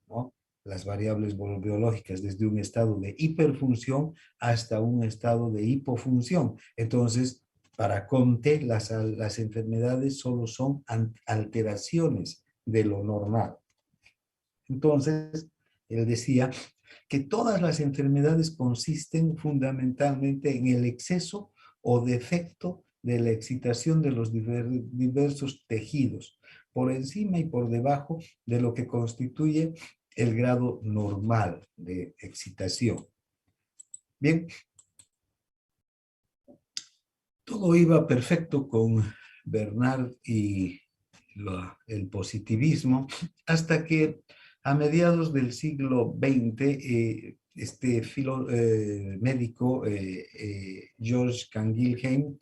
¿no?, las variables biológicas desde un estado de hiperfunción hasta un estado de hipofunción. Entonces, para Comte, las enfermedades solo son alteraciones de lo normal. Entonces, él decía que todas las enfermedades consisten fundamentalmente en el exceso o defecto de la excitación de los diversos tejidos, por encima y por debajo de lo que constituye el grado normal de excitación. Bien, todo iba perfecto con Bernard y el positivismo, hasta que a mediados del siglo XX, este médico, George Canguilhem,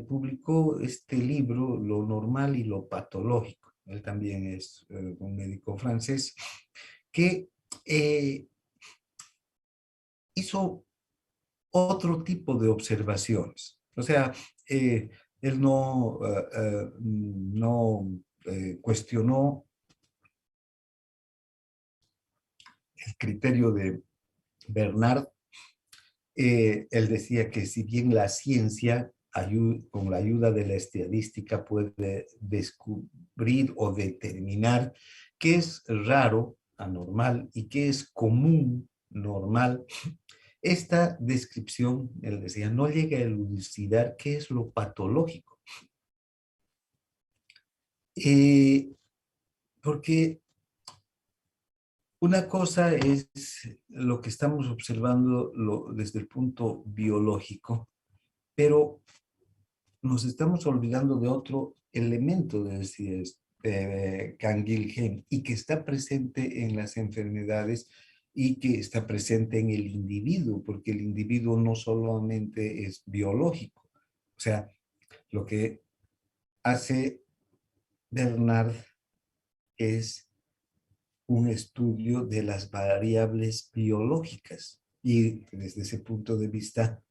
publicó este libro, Lo normal y lo patológico. Él también es un médico francés, que hizo otro tipo de observaciones. O sea, él no cuestionó el criterio de Bernard, él decía que si bien la ciencia con la ayuda de la estadística puede descubrir o determinar qué es raro, anormal, y qué es común, normal, esta descripción, él decía, no llega a elucidar qué es lo patológico. Porque una cosa es lo que estamos observando desde el punto biológico, pero nos estamos olvidando de otro elemento, decía Canguilhem, y que está presente en las enfermedades y que está presente en el individuo, porque el individuo no solamente es biológico. O sea, lo que hace Bernard es un estudio de las variables biológicas y desde ese punto de vista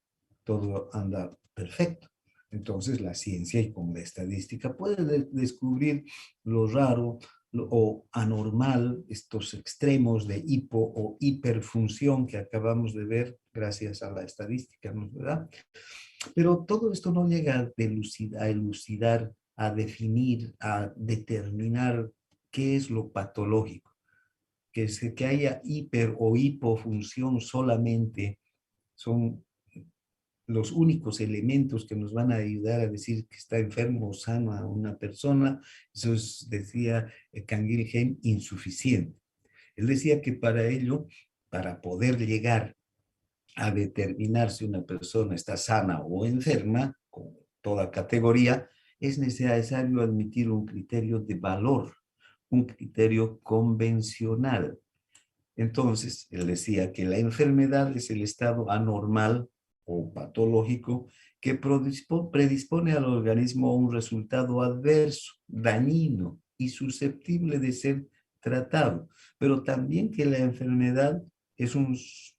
todo anda perfecto. Entonces la ciencia y con la estadística puede descubrir lo raro o anormal, estos extremos de hipo o hiperfunción que acabamos de ver gracias a la estadística, ¿no es verdad? Pero todo esto no llega a elucidar, a definir, a determinar qué es lo patológico. Que haya hiper o hipofunción solamente son los únicos elementos que nos van a ayudar a decir que está enfermo o sana una persona. Eso es, decía Canguilhem, insuficiente. Él decía que para ello, para poder llegar a determinar si una persona está sana o enferma, con toda categoría, es necesario admitir un criterio de valor, un criterio convencional. Entonces, él decía que la enfermedad es el estado anormal o patológico que predispone al organismo a un resultado adverso, dañino y susceptible de ser tratado, pero también que la enfermedad es un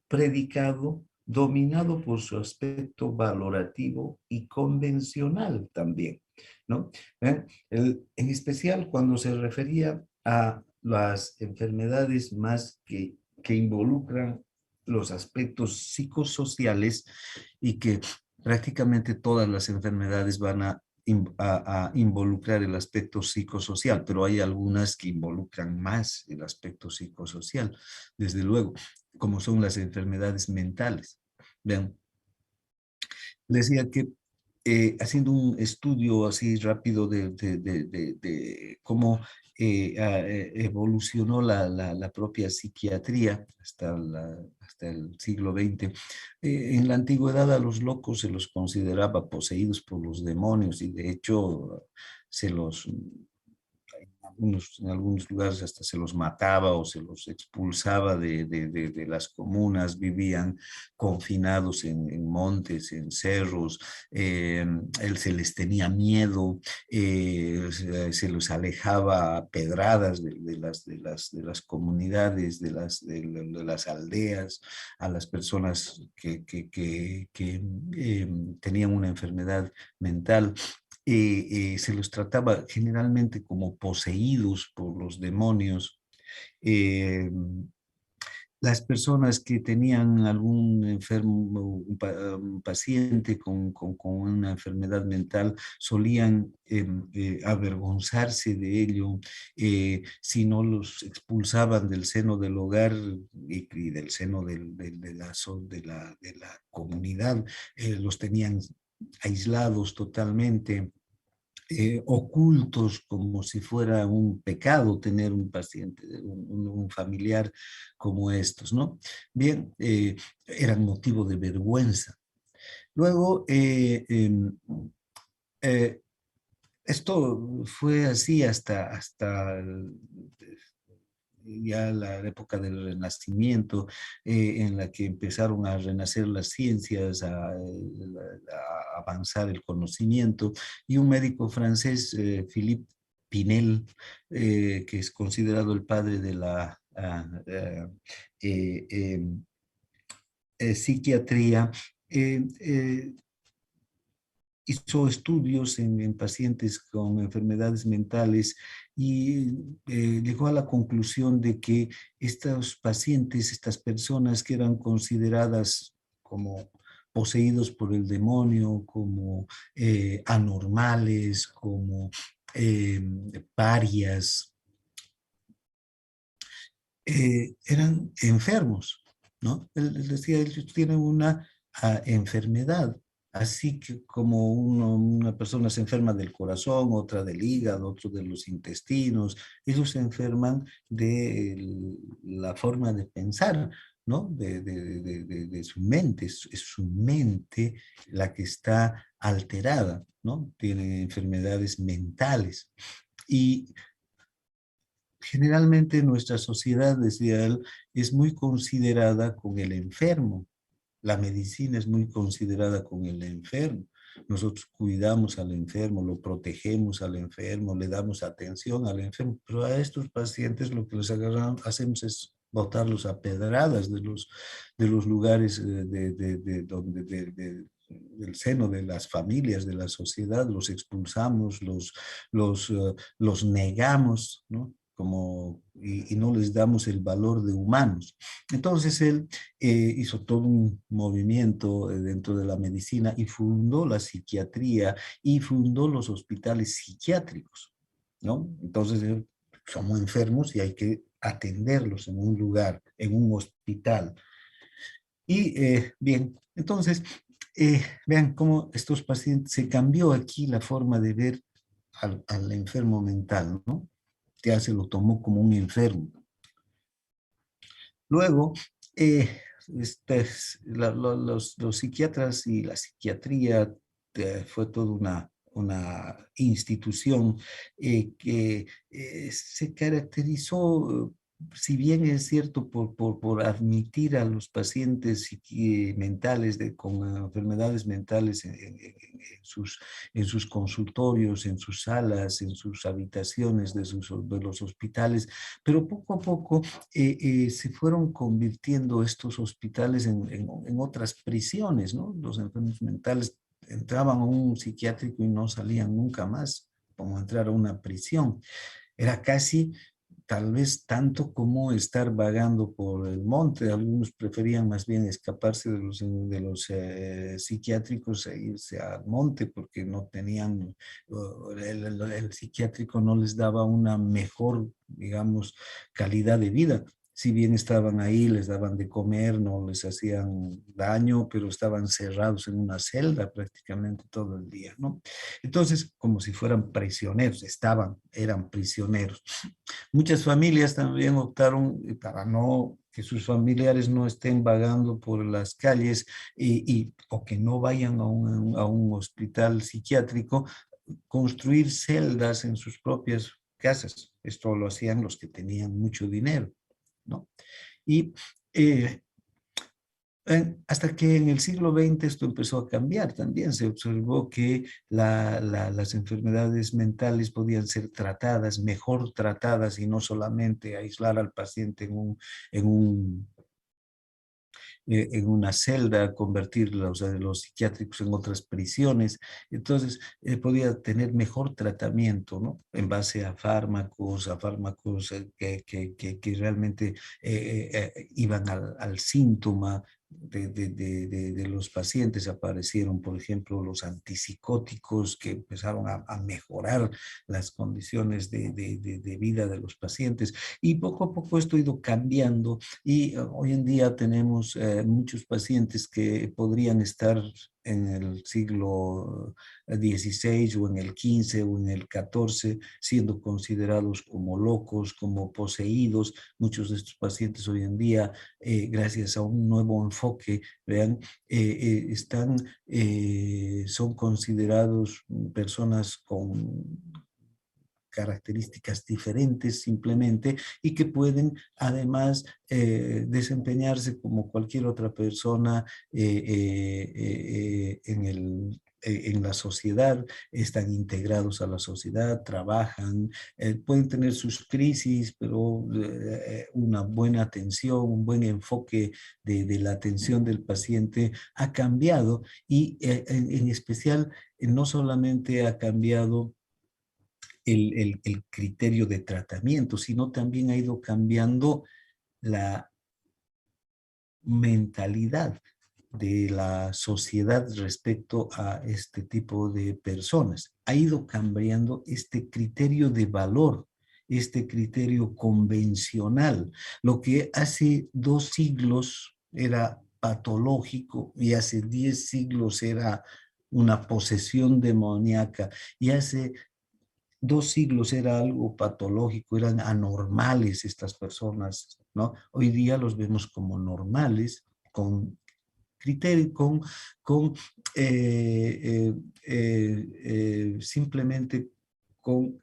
predicado dominado por su aspecto valorativo y convencional también, ¿no? ¿Ven? En especial cuando se refería a las enfermedades más que involucran los aspectos psicosociales y que prácticamente todas las enfermedades van a involucrar el aspecto psicosocial, pero hay algunas que involucran más el aspecto psicosocial, desde luego, como son las enfermedades mentales. Vean, decía que haciendo un estudio así rápido de cómo evolucionó la propia psiquiatría hasta el siglo XX. En la antigüedad a los locos se los consideraba poseídos por los demonios y de hecho se los en algunos lugares hasta se los mataba o se los expulsaba de las comunas, vivían confinados en montes, en cerros, él se les tenía miedo, se los alejaba a pedradas de las comunidades, de las aldeas, a las personas que tenían una enfermedad mental. Se los trataba generalmente como poseídos por los demonios. Eh, las personas que tenían algún enfermo, un paciente con una enfermedad mental, solían avergonzarse de ello si no los expulsaban del seno del hogar y del seno de la comunidad, los tenían aislados totalmente, ocultos, como si fuera un pecado tener un paciente, un familiar como estos, ¿no? Bien, eran motivo de vergüenza. Luego, eh, esto fue así hasta ya la época del Renacimiento, en la que empezaron a renacer las ciencias, a avanzar el conocimiento, y un médico francés, Philippe Pinel, que es considerado el padre de la eh, psiquiatría, eh, hizo estudios en pacientes con enfermedades mentales y llegó a la conclusión de que estos pacientes, estas personas que eran consideradas como poseídos por el demonio, como anormales, como parias, eran enfermos, ¿no? Él decía, ellos tienen una enfermedad, así que como una persona se enferma del corazón, otra del hígado, otro de los intestinos, ellos se enferman de la forma de pensar, ¿no? De su mente, es su mente la que está alterada, ¿no? Tienen enfermedades mentales. Y generalmente nuestra sociedad, decía él, es muy considerada con el enfermo. La medicina es muy considerada con el enfermo. Nosotros cuidamos al enfermo, lo protegemos al enfermo, le damos atención al enfermo, pero a estos pacientes lo que les hacemos es botarlos a pedradas de los lugares donde, del seno de las familias, de la sociedad, los expulsamos, los negamos, ¿no? Como, y no les damos el valor de humanos. Entonces él hizo todo un movimiento dentro de la medicina y fundó la psiquiatría y fundó los hospitales psiquiátricos, ¿no? Entonces somos enfermos y hay que atenderlos en un lugar, en un hospital. Y bien, entonces, vean cómo estos pacientes, se cambió aquí la forma de ver al enfermo mental, ¿no? Ya se lo tomó como un enfermo. Luego, los psiquiatras y la psiquiatría fue toda una institución que se caracterizó, si bien es cierto, por admitir a los pacientes mentales con enfermedades mentales en sus consultorios, en sus salas, en sus habitaciones de los hospitales, pero poco a poco se fueron convirtiendo estos hospitales en otras prisiones, ¿no? Los enfermos mentales entraban a un psiquiátrico y no salían nunca más, como entrar a una prisión. Era casi, tal vez tanto como estar vagando por el monte. Algunos preferían más bien escaparse de los psiquiátricos e irse al monte porque no tenían, el psiquiátrico no les daba una mejor, digamos, calidad de vida. Si bien estaban ahí, les daban de comer, no les hacían daño, pero estaban cerrados en una celda prácticamente todo el día, ¿no? Entonces, como si fueran prisioneros, eran prisioneros. Muchas familias también optaron para no que sus familiares no estén vagando por las calles o que no vayan a un hospital psiquiátrico, construir celdas en sus propias casas. Esto lo hacían los que tenían mucho dinero, ¿no? Y eh, hasta que en el siglo XX esto empezó a cambiar también. Se observó que las enfermedades mentales podían ser tratadas, mejor tratadas, y no solamente aislar al paciente en un en una celda, convertir los psiquiátricos en otras prisiones. Entonces, podía tener mejor tratamiento, ¿no? En base a fármacos que realmente iban al síntoma de los pacientes. Aparecieron, por ejemplo, los antipsicóticos que empezaron a mejorar las condiciones de vida de los pacientes. Y poco a poco esto ha ido cambiando y hoy en día tenemos muchos pacientes que podrían estar en el siglo XVI o en el XV o en el XIV siendo considerados como locos, como poseídos. Muchos de estos pacientes hoy en día, gracias a un nuevo enfoque, vean, son considerados personas con características diferentes simplemente y que pueden además desempeñarse como cualquier otra persona en la sociedad, están integrados a la sociedad, trabajan, pueden tener sus crisis, pero una buena atención, un buen enfoque de la atención del paciente ha cambiado y en especial no solamente ha cambiado el criterio de tratamiento, sino también ha ido cambiando la mentalidad de la sociedad respecto a este tipo de personas. Ha ido cambiando este criterio de valor, este criterio convencional. Lo que hace 2 siglos era patológico y hace 10 siglos era una posesión demoníaca y hace 2 siglos era algo patológico, eran anormales estas personas, ¿no? Hoy día los vemos como normales, con criterio, con simplemente con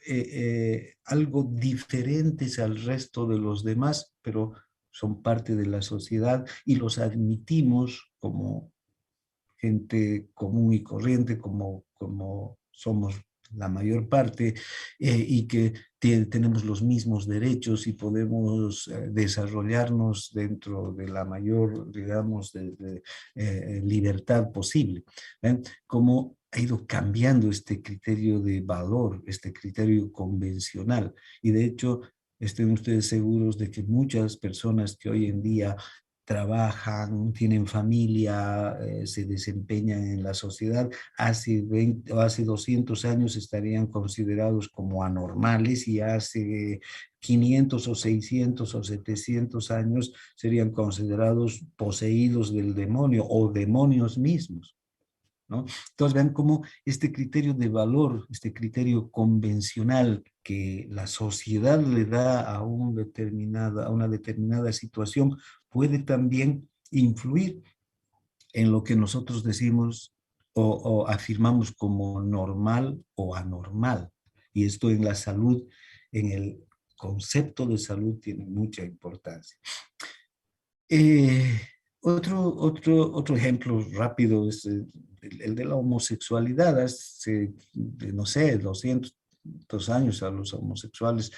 algo diferentes al resto de los demás, pero son parte de la sociedad y los admitimos como gente común y corriente, como somos la mayor parte, y que tenemos los mismos derechos y podemos desarrollarnos dentro de la mayor, digamos, libertad posible. ¿Ven? Cómo ha ido cambiando este criterio de valor, este criterio convencional. Y de hecho, estén ustedes seguros de que muchas personas que hoy en día trabajan, tienen familia, se desempeñan en la sociedad, hace 20 o hace 200 años estarían considerados como anormales y hace 500 o 600 o 700 años serían considerados poseídos del demonio o demonios mismos, ¿no? Entonces vean cómo este criterio de valor, este criterio convencional que la sociedad le da a una determinada situación puede también influir en lo que nosotros decimos o afirmamos como normal o anormal. Y esto en la salud, en el concepto de salud tiene mucha importancia. Otro ejemplo rápido es el de la homosexualidad. Hace, no sé, 200 años a los homosexuales.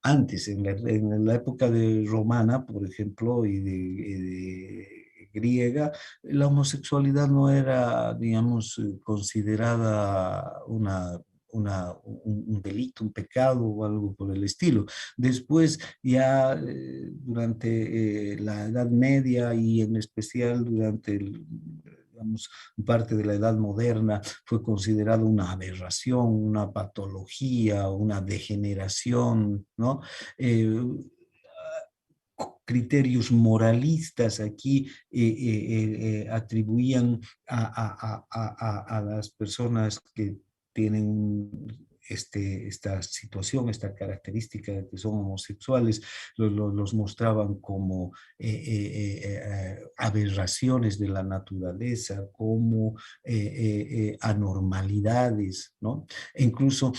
Antes, en la época de romana, por ejemplo, y de griega, la homosexualidad no era, digamos, considerada un delito, un pecado o algo por el estilo. Después, ya durante la Edad Media y en especial durante digamos, parte de la Edad Moderna, fue considerado una aberración, una patología, una degeneración, ¿no? Criterios moralistas aquí atribuían a las personas que tienen esta situación, esta característica de que son homosexuales, los mostraban como aberraciones de la naturaleza, como anormalidades, ¿no? E incluso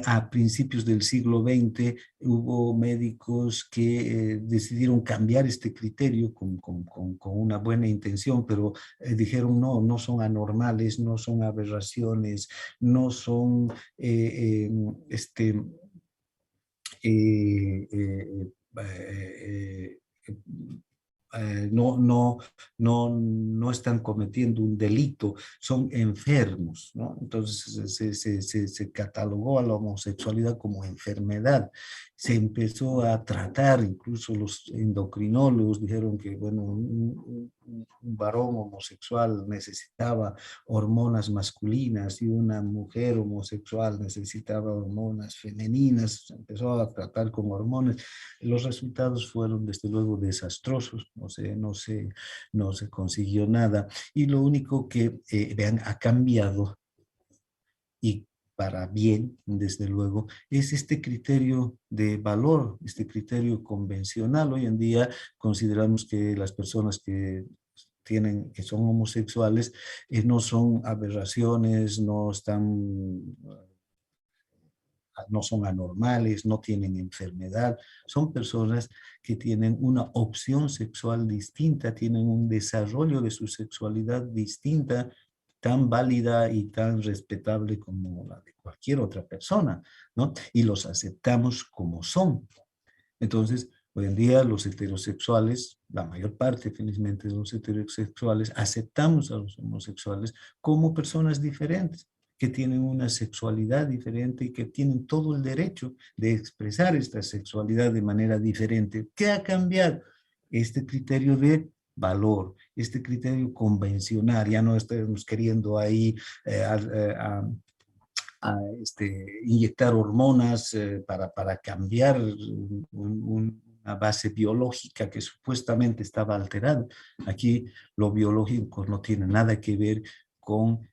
a principios del siglo XX hubo médicos que decidieron cambiar este criterio con una buena intención, pero dijeron no son anormales, no son aberraciones, no son eh, eh, eh, no están cometiendo un delito, son enfermos, ¿no? Entonces se catalogó a la homosexualidad como enfermedad. Se empezó a tratar, incluso los endocrinólogos dijeron que, bueno, un varón homosexual necesitaba hormonas masculinas y una mujer homosexual necesitaba hormonas femeninas. Se empezó a tratar con hormonas. Los resultados fueron desde luego desastrosos, no se consiguió nada. Y lo único que, vean, ha cambiado y para bien, desde luego, es este criterio de valor, este criterio convencional. Hoy en día consideramos que las personas que son homosexuales, no son aberraciones, no son anormales, no tienen enfermedad, son personas que tienen una opción sexual distinta, tienen un desarrollo de su sexualidad distinta, tan válida y tan respetable como la de cualquier otra persona, ¿no? Y los aceptamos como son. Entonces, Hoy en día los heterosexuales, la mayor parte felizmente de los heterosexuales, aceptamos a los homosexuales como personas diferentes, que tienen una sexualidad diferente y que tienen todo el derecho de expresar esta sexualidad de manera diferente. ¿Qué ha cambiado? Este criterio de valor, este criterio convencional, ya no estamos queriendo ahí inyectar hormonas para cambiar una base biológica que supuestamente estaba alterada. Aquí lo biológico no tiene nada que ver con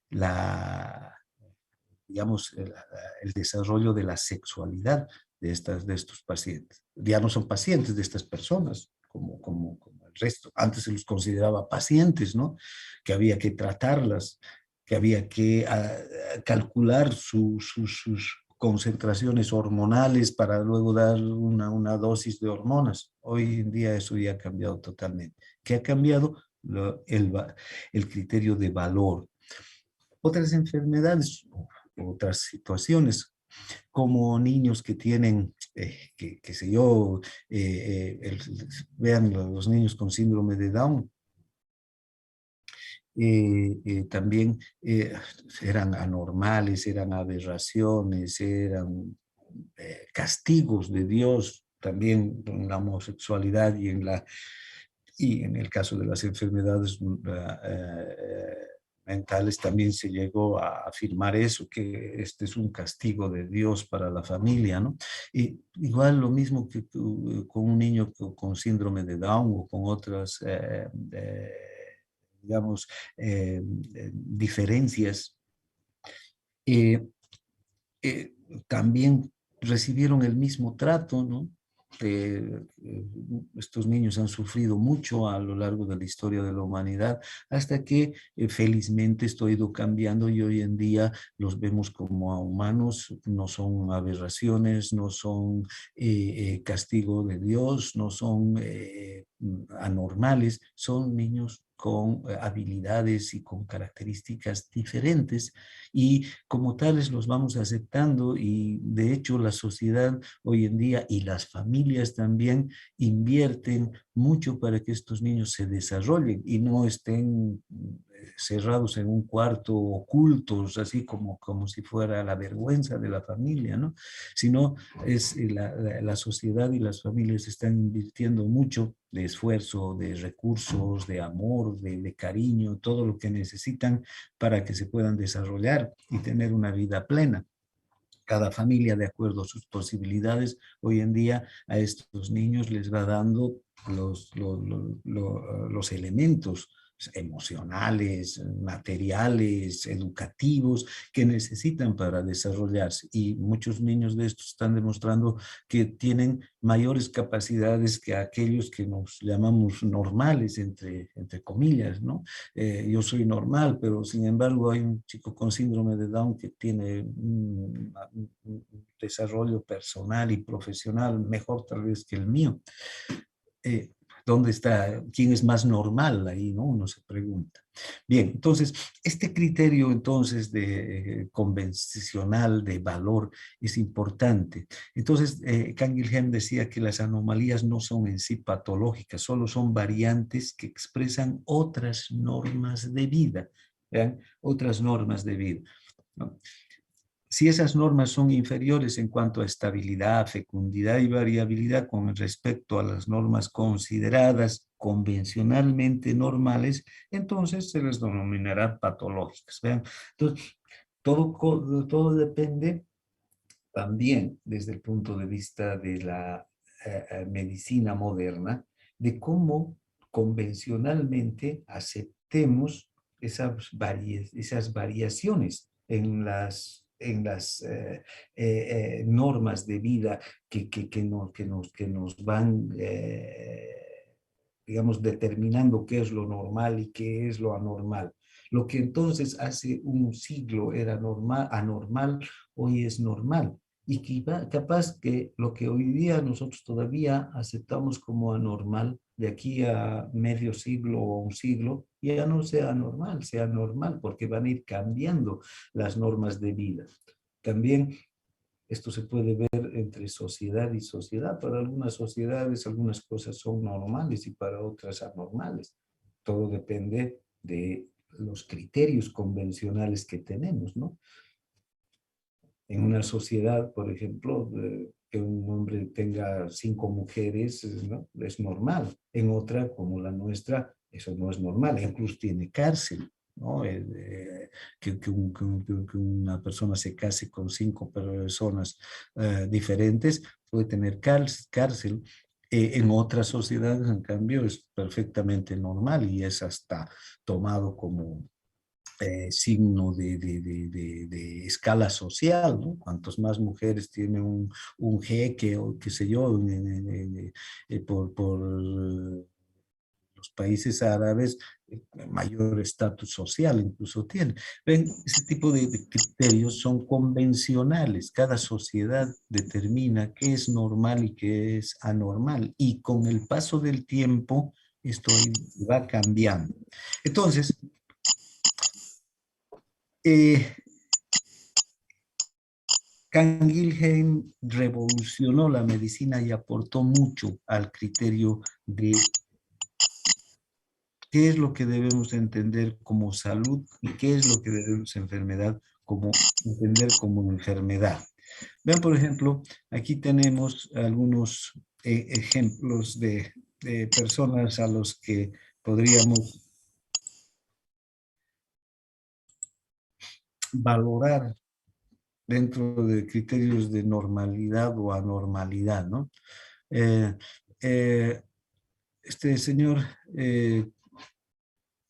digamos, el desarrollo de la sexualidad de estos pacientes. Ya no son pacientes de estas personas, como el resto. Antes se los consideraba pacientes, ¿no? Que había que tratarlas, que había que calcular sus concentraciones hormonales para luego dar una dosis de hormonas. Hoy en día eso ya ha cambiado totalmente. ¿Qué ha cambiado? El criterio de valor. Otras enfermedades, otras situaciones, como niños que tienen, qué sé yo, vean los niños con síndrome de Down, también eran anormales, eran aberraciones, eran castigos de Dios, también en la homosexualidad y en el caso de las enfermedades mentales también se llegó a afirmar eso, que este es un castigo de Dios para la familia, ¿no? Y igual lo mismo que con un niño con síndrome de Down o con otras digamos, diferencias, eh, también recibieron el mismo trato, ¿no? Estos niños han sufrido mucho a lo largo de la historia de la humanidad, hasta que felizmente esto ha ido cambiando y hoy en día los vemos como humanos, no son aberraciones, no son castigo de Dios, no son anormales, son niños con habilidades y con características diferentes y como tales los vamos aceptando y de hecho la sociedad hoy en día y las familias también invierten mucho para que estos niños se desarrollen y no estén cerrados en un cuarto ocultos, así como si fuera la vergüenza de la familia, ¿no? Sino es la sociedad y las familias están invirtiendo mucho de esfuerzo, de recursos, de amor, de cariño, todo lo que necesitan para que se puedan desarrollar y tener una vida plena. Cada familia, de acuerdo a sus posibilidades, hoy en día a estos niños les va dando los elementos emocionales, materiales, educativos que necesitan para desarrollarse. Y muchos niños de estos están demostrando que tienen mayores capacidades que aquellos que nos llamamos normales, entre comillas, ¿no? Yo soy normal, pero sin embargo hay un chico con síndrome de Down que tiene un desarrollo personal y profesional mejor tal vez que el mío. ¿Dónde está? ¿Quién es más normal ahí, no? Uno se pregunta. Bien, entonces, este criterio entonces de convencional de valor es importante. Entonces, Canguilhem decía que las anomalías no son en sí patológicas, solo son variantes que expresan otras normas de vida, ¿vean? Otras normas de vida, ¿no? Si esas normas son inferiores en cuanto a estabilidad, fecundidad y variabilidad con respecto a las normas consideradas convencionalmente normales, entonces se les denominará patológicas. ¿Vean? Entonces, todo depende también desde el punto de vista de la medicina moderna, de cómo convencionalmente aceptemos esas variaciones en las normas de vida que nos van, digamos, determinando qué es lo normal y qué es lo anormal. Lo que entonces hace un siglo era anormal, hoy es normal. Y capaz que lo que hoy día nosotros todavía aceptamos como anormal, de aquí a medio siglo o un siglo, ya no sea anormal, sea normal, porque van a ir cambiando las normas de vida. También Esto se puede ver entre sociedad y sociedad. Para algunas sociedades algunas cosas son normales y para otras anormales. Todo depende de los criterios convencionales que tenemos, ¿no? En una sociedad, por ejemplo, que un hombre tenga 5 mujeres, ¿no? Es normal. En otra, como la nuestra, eso no es normal. Incluso tiene cárcel, ¿no? Que una persona se case con 5 personas diferentes puede tener cárcel. En otras sociedades, en cambio, es perfectamente normal y es hasta tomado como signo de escala social, ¿no? Cuantos más mujeres tiene un jeque o qué sé yo, por los países árabes, mayor estatus social incluso tiene. Ven, ese tipo de criterios son convencionales. Cada sociedad determina qué es normal y qué es anormal. Y con el paso del tiempo, esto va cambiando. Entonces, eh, Canguilhem revolucionó la medicina y aportó mucho al criterio de qué es lo que debemos entender como salud y qué es lo que debemos entender como enfermedad. Vean, por ejemplo, aquí tenemos algunos ejemplos de personas a los que podríamos valorar dentro de criterios de normalidad o anormalidad, ¿no? Eh, eh, este señor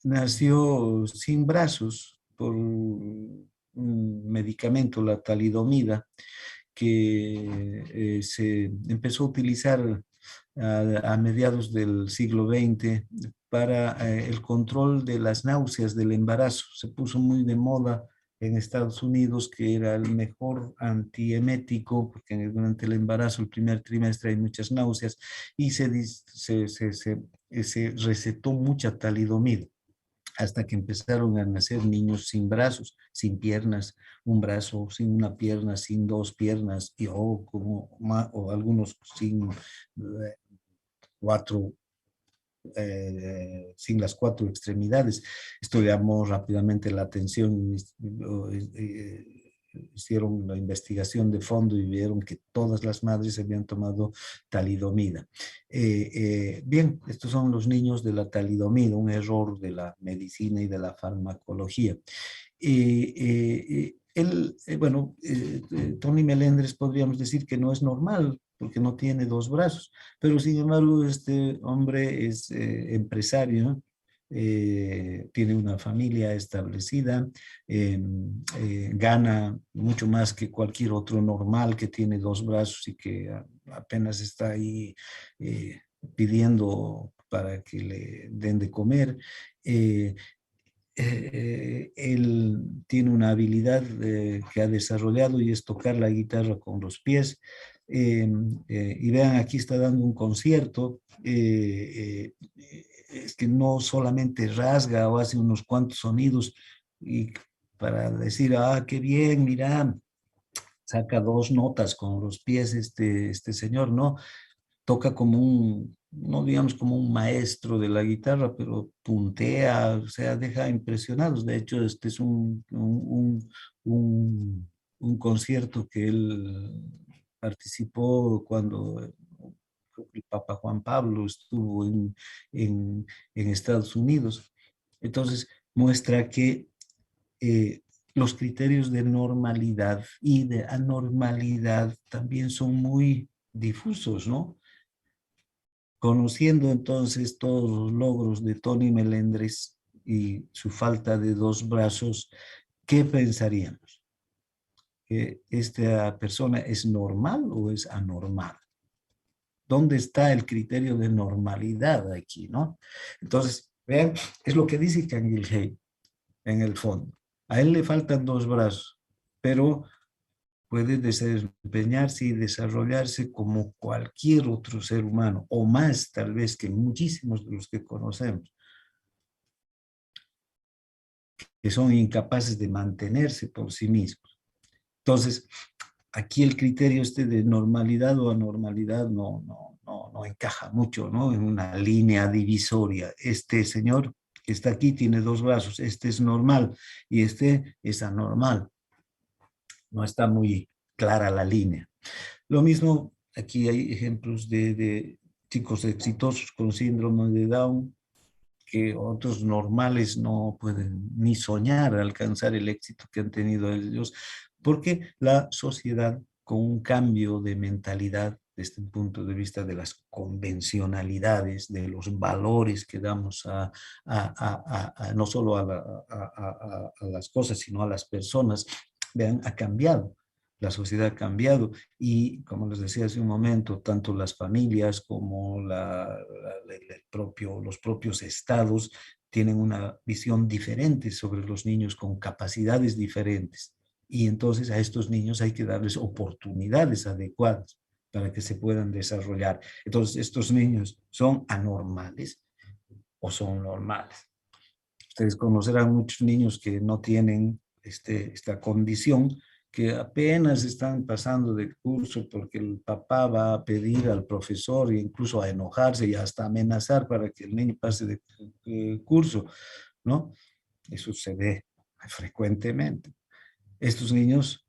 nació sin brazos por un medicamento, la talidomida, que se empezó a utilizar a mediados del siglo XX para el control de las náuseas del embarazo. Se puso muy de moda en Estados Unidos, que era el mejor antiemético, porque durante el embarazo, el primer trimestre, hay muchas náuseas, y se recetó mucha talidomida hasta que empezaron a nacer niños sin brazos, sin piernas, un brazo, sin una pierna, sin 2 piernas, o algunos sin 4, sin las 4 extremidades. Esto llamó rápidamente la atención. Hicieron la investigación de fondo y vieron que todas las madres habían tomado talidomida. Bien, estos son los niños de la talidomida, un error de la medicina y de la farmacología. Tony Melendres podríamos decir que no es normal porque no tiene 2 brazos, pero sin embargo este hombre es empresario, ¿no? Tiene una familia establecida, gana mucho más que cualquier otro normal que tiene 2 brazos y que apenas está ahí pidiendo para que le den de comer. Él tiene una habilidad que ha desarrollado y es tocar la guitarra con los pies. Y vean, aquí está dando un concierto. Es que no solamente rasga o hace unos cuantos sonidos y para decir, ah, qué bien, mira, saca 2 notas con los pies este señor, ¿no? Toca como no digamos como un maestro de la guitarra, pero puntea, o sea, deja impresionados. De hecho, este es un concierto que él participó cuando el Papa Juan Pablo estuvo en Estados Unidos. Entonces, muestra que eh, los criterios de normalidad y de anormalidad también son muy difusos, ¿no? Conociendo entonces todos los logros de Tony Melendres y su falta de 2 brazos, ¿qué pensaríamos? ¿Que esta persona es normal o es anormal? ¿Dónde está el criterio de normalidad aquí, no? Entonces, vean, es lo que dice Canguilhem en el fondo. A él le faltan 2 brazos, pero puede desempeñarse y desarrollarse como cualquier otro ser humano, o más tal vez que muchísimos de los que conocemos, que son incapaces de mantenerse por sí mismos. Entonces, aquí el criterio este de normalidad o anormalidad no encaja mucho, ¿no? En una línea divisoria. Este señor que está aquí tiene 2 brazos, este es normal y este es anormal. No está muy clara la línea. Lo mismo, aquí hay ejemplos de chicos exitosos con síndrome de Down, que otros normales no pueden ni soñar alcanzar el éxito que han tenido ellos, porque la sociedad, con un cambio de mentalidad desde el punto de vista de las convencionalidades, de los valores que damos no solo a las cosas, sino a las personas, vean, ha cambiado. La sociedad ha cambiado y, como les decía hace un momento, tanto las familias como los propios estados tienen una visión diferente sobre los niños con capacidades diferentes. Y entonces a estos niños hay que darles oportunidades adecuadas para que se puedan desarrollar. Entonces, estos niños son anormales o son normales. Ustedes conocerán muchos niños que no tienen esta condición, que apenas están pasando de curso porque el papá va a pedir al profesor e incluso a enojarse y hasta amenazar para que el niño pase de curso, ¿no? Eso se ve frecuentemente. Estos niños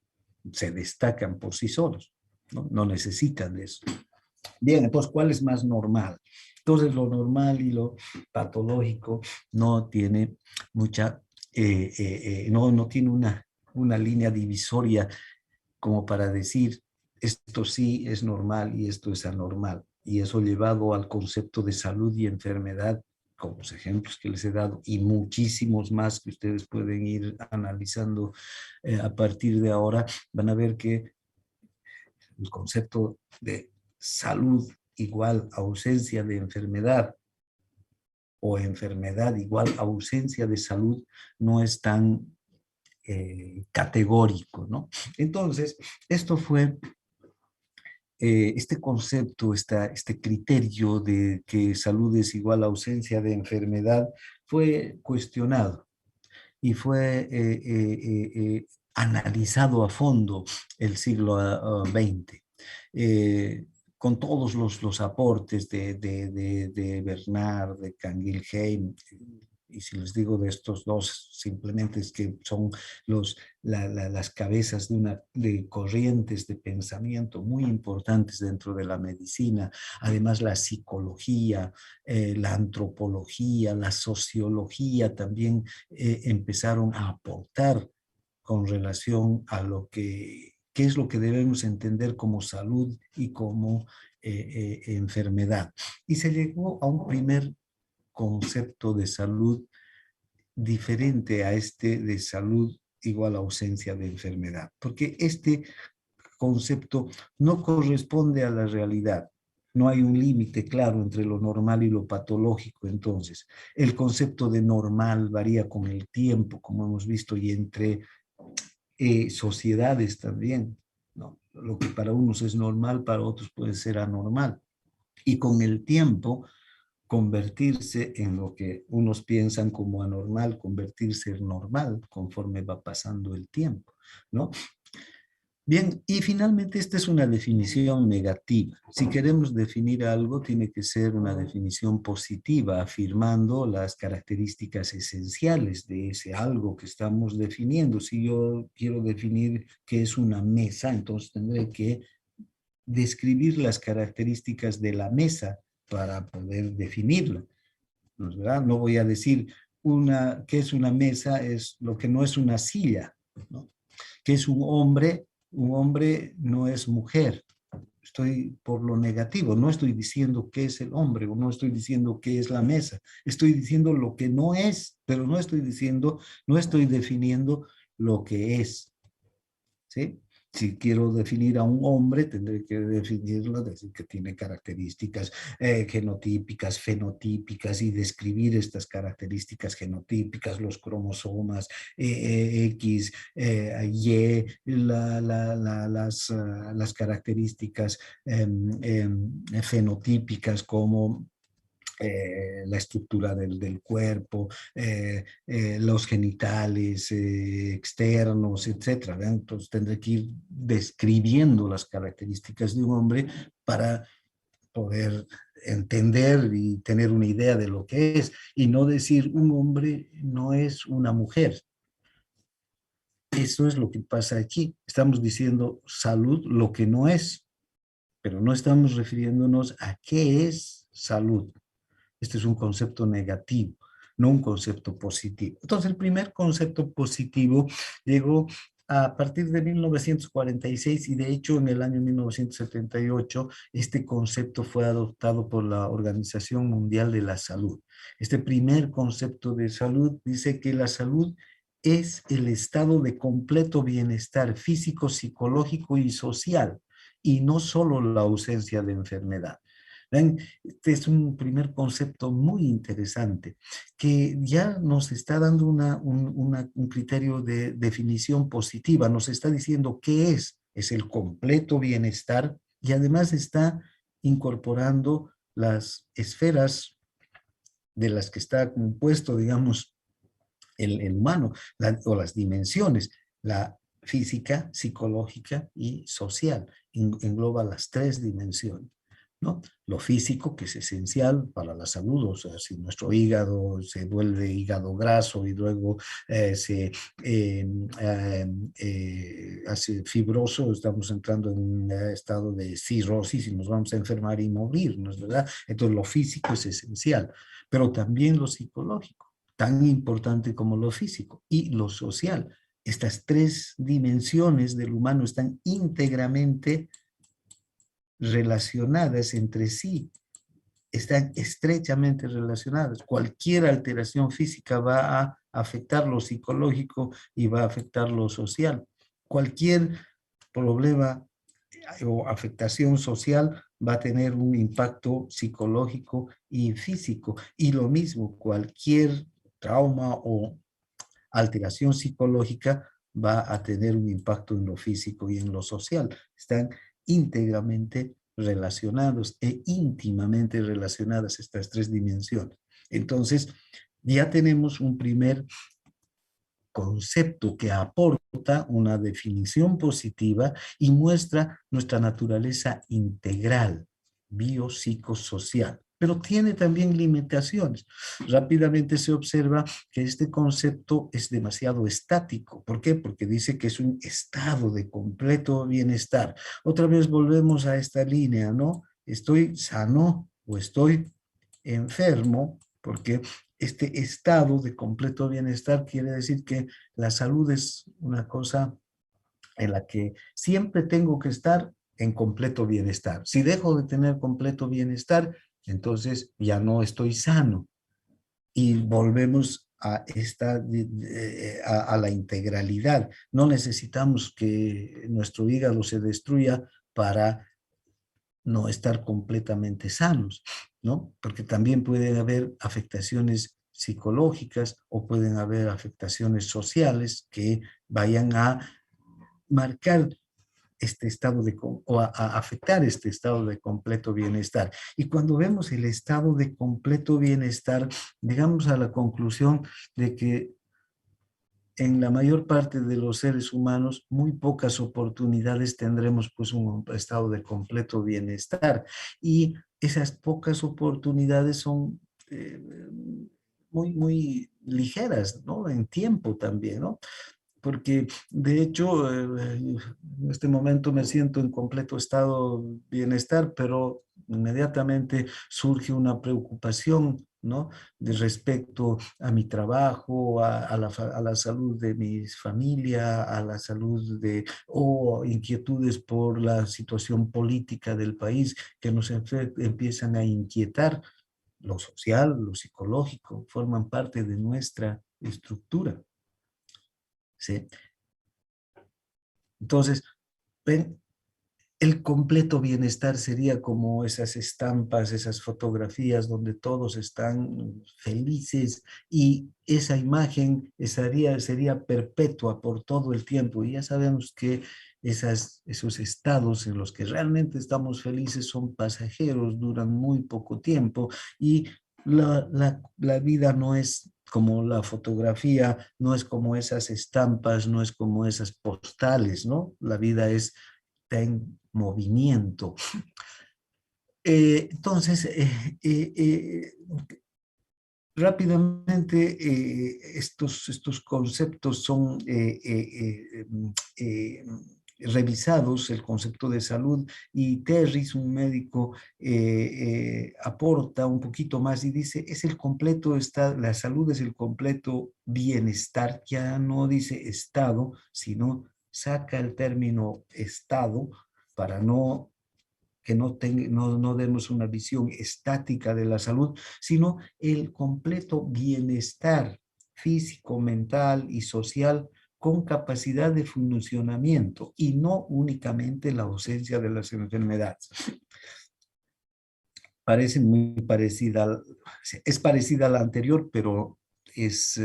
se destacan por sí solos, ¿no? No necesitan de eso. Bien, entonces, ¿cuál es más normal? Entonces, lo normal y lo patológico no tiene mucha, no tiene una línea divisoria como para decir esto sí es normal y esto es anormal. Y eso llevado al concepto de salud y enfermedad, con los ejemplos que les he dado y muchísimos más que ustedes pueden ir analizando a partir de ahora, van a ver que el concepto de salud igual ausencia de enfermedad o enfermedad igual ausencia de salud no es tan categórico, ¿no? Entonces, esto fue, este concepto, este criterio de que salud es igual ausencia de enfermedad fue cuestionado y fue analizado a fondo el siglo XX. Con todos los aportes de Bernard, de Canguilhem, y si les digo de estos dos, simplemente es que son las cabezas de corrientes de pensamiento muy importantes dentro de la medicina, además la psicología, la antropología, la sociología también empezaron a aportar con relación a qué es lo que debemos entender como salud y como enfermedad. Y se llegó a un primer concepto de salud diferente a este de salud igual a ausencia de enfermedad, porque este concepto no corresponde a la realidad. No hay un límite claro entre lo normal y lo patológico. Entonces, el concepto de normal varía con el tiempo, como hemos visto, y entre sociedades también, ¿no? Lo que para unos es normal, para otros puede ser anormal. Y con el tiempo, convertirse en lo que unos piensan como anormal, convertirse en normal conforme va pasando el tiempo, ¿no? Bien, y finalmente esta es una definición negativa. Si queremos definir algo, tiene que ser una definición positiva, afirmando las características esenciales de ese algo que estamos definiendo. Si yo quiero definir qué es una mesa, entonces tendré que describir las características de la mesa para poder definirla, ¿no es verdad? No voy a decir qué es una mesa, es lo que no es una silla, ¿no? ¿Qué es un hombre? Un hombre no es mujer. Estoy por lo negativo, no estoy diciendo qué es el hombre o no estoy diciendo qué es la mesa. Estoy diciendo lo que no es, pero no estoy diciendo, no estoy definiendo lo que es. ¿Sí? Si quiero definir a un hombre, tendré que definirlo, decir que tiene características genotípicas, fenotípicas y describir estas características genotípicas, los cromosomas X, Y, las características fenotípicas como la estructura del cuerpo, los genitales externos, etcétera. ¿Vean? Entonces tendré que ir describiendo las características de un hombre para poder entender y tener una idea de lo que es, y no decir un hombre no es una mujer. Eso es lo que pasa aquí. Estamos diciendo salud lo que no es, pero no estamos refiriéndonos a qué es salud. Este es un concepto negativo, no un concepto positivo. Entonces, el primer concepto positivo llegó a partir de 1946 y de hecho en el año 1978 este concepto fue adoptado por la Organización Mundial de la Salud. Este primer concepto de salud dice que la salud es el estado de completo bienestar físico, psicológico y social, y no solo la ausencia de enfermedad. ¿Ven? Este es un primer concepto muy interesante que ya nos está dando un criterio de definición positiva, nos está diciendo qué es el completo bienestar y además está incorporando las esferas de las que está compuesto, digamos, el humano, o las dimensiones, la física, psicológica y social, engloba las tres dimensiones, ¿no? Lo físico, que es esencial para la salud, o sea, si nuestro hígado se vuelve hígado graso y luego se hace fibroso, estamos entrando en un estado de cirrosis y nos vamos a enfermar y morir, ¿no es verdad? Entonces lo físico es esencial, pero también lo psicológico, tan importante como lo físico, y lo social. Estas tres dimensiones del humano están íntegramente relacionadas entre sí, están estrechamente relacionadas. Cualquier alteración física va a afectar lo psicológico y va a afectar lo social. Cualquier problema o afectación social va a tener un impacto psicológico y físico. Y lo mismo, cualquier trauma o alteración psicológica va a tener un impacto en lo físico y en lo social. Están íntegramente relacionados e íntimamente relacionadas estas tres dimensiones. Entonces, ya tenemos un primer concepto que aporta una definición positiva y muestra nuestra naturaleza integral, biopsicosocial, pero tiene también limitaciones. Rápidamente se observa que este concepto es demasiado estático. ¿Por qué? Porque dice que es un estado de completo bienestar. Otra vez volvemos a esta línea, ¿no? Estoy sano o estoy enfermo, porque este estado de completo bienestar quiere decir que la salud es una cosa en la que siempre tengo que estar en completo bienestar. Si dejo de tener completo bienestar, entonces ya no estoy sano. Y volvemos a, a la integralidad. No necesitamos que nuestro hígado se destruya para no estar completamente sanos, ¿no? Porque también pueden haber afectaciones psicológicas o pueden haber afectaciones sociales que vayan a marcar este estado o a afectar este estado de completo bienestar. Y cuando vemos el estado de completo bienestar, llegamos a la conclusión de que en la mayor parte de los seres humanos, muy pocas oportunidades tendremos pues un estado de completo bienestar. Y esas pocas oportunidades son muy ligeras, ¿no? En tiempo también, ¿no? Porque de hecho en este momento me siento en completo estado de bienestar, pero inmediatamente surge una preocupación, ¿no? De respecto a mi trabajo, a la salud de mi familia, a la salud o inquietudes por la situación política del país que nos empiezan a inquietar. Lo social, lo psicológico, forman parte de nuestra estructura. ¿Sí? Entonces, ven, el completo bienestar sería como esas estampas, esas fotografías donde todos están felices y esa imagen sería perpetua por todo el tiempo. Y ya sabemos que esos estados en los que realmente estamos felices son pasajeros, duran muy poco tiempo y la vida no es como la fotografía, no es como esas estampas, no es como esas postales, ¿no? La vida está en movimiento. Entonces, rápidamente, estos conceptos son revisados, el concepto de salud, y Terris, un médico, aporta un poquito más y dice, es el completo estado, la salud es el completo bienestar, ya no dice estado, sino saca el término estado para que no demos una visión estática de la salud, sino el completo bienestar físico, mental y social con capacidad de funcionamiento y no únicamente la ausencia de las enfermedades. Parece muy parecida, es parecida a la anterior, pero es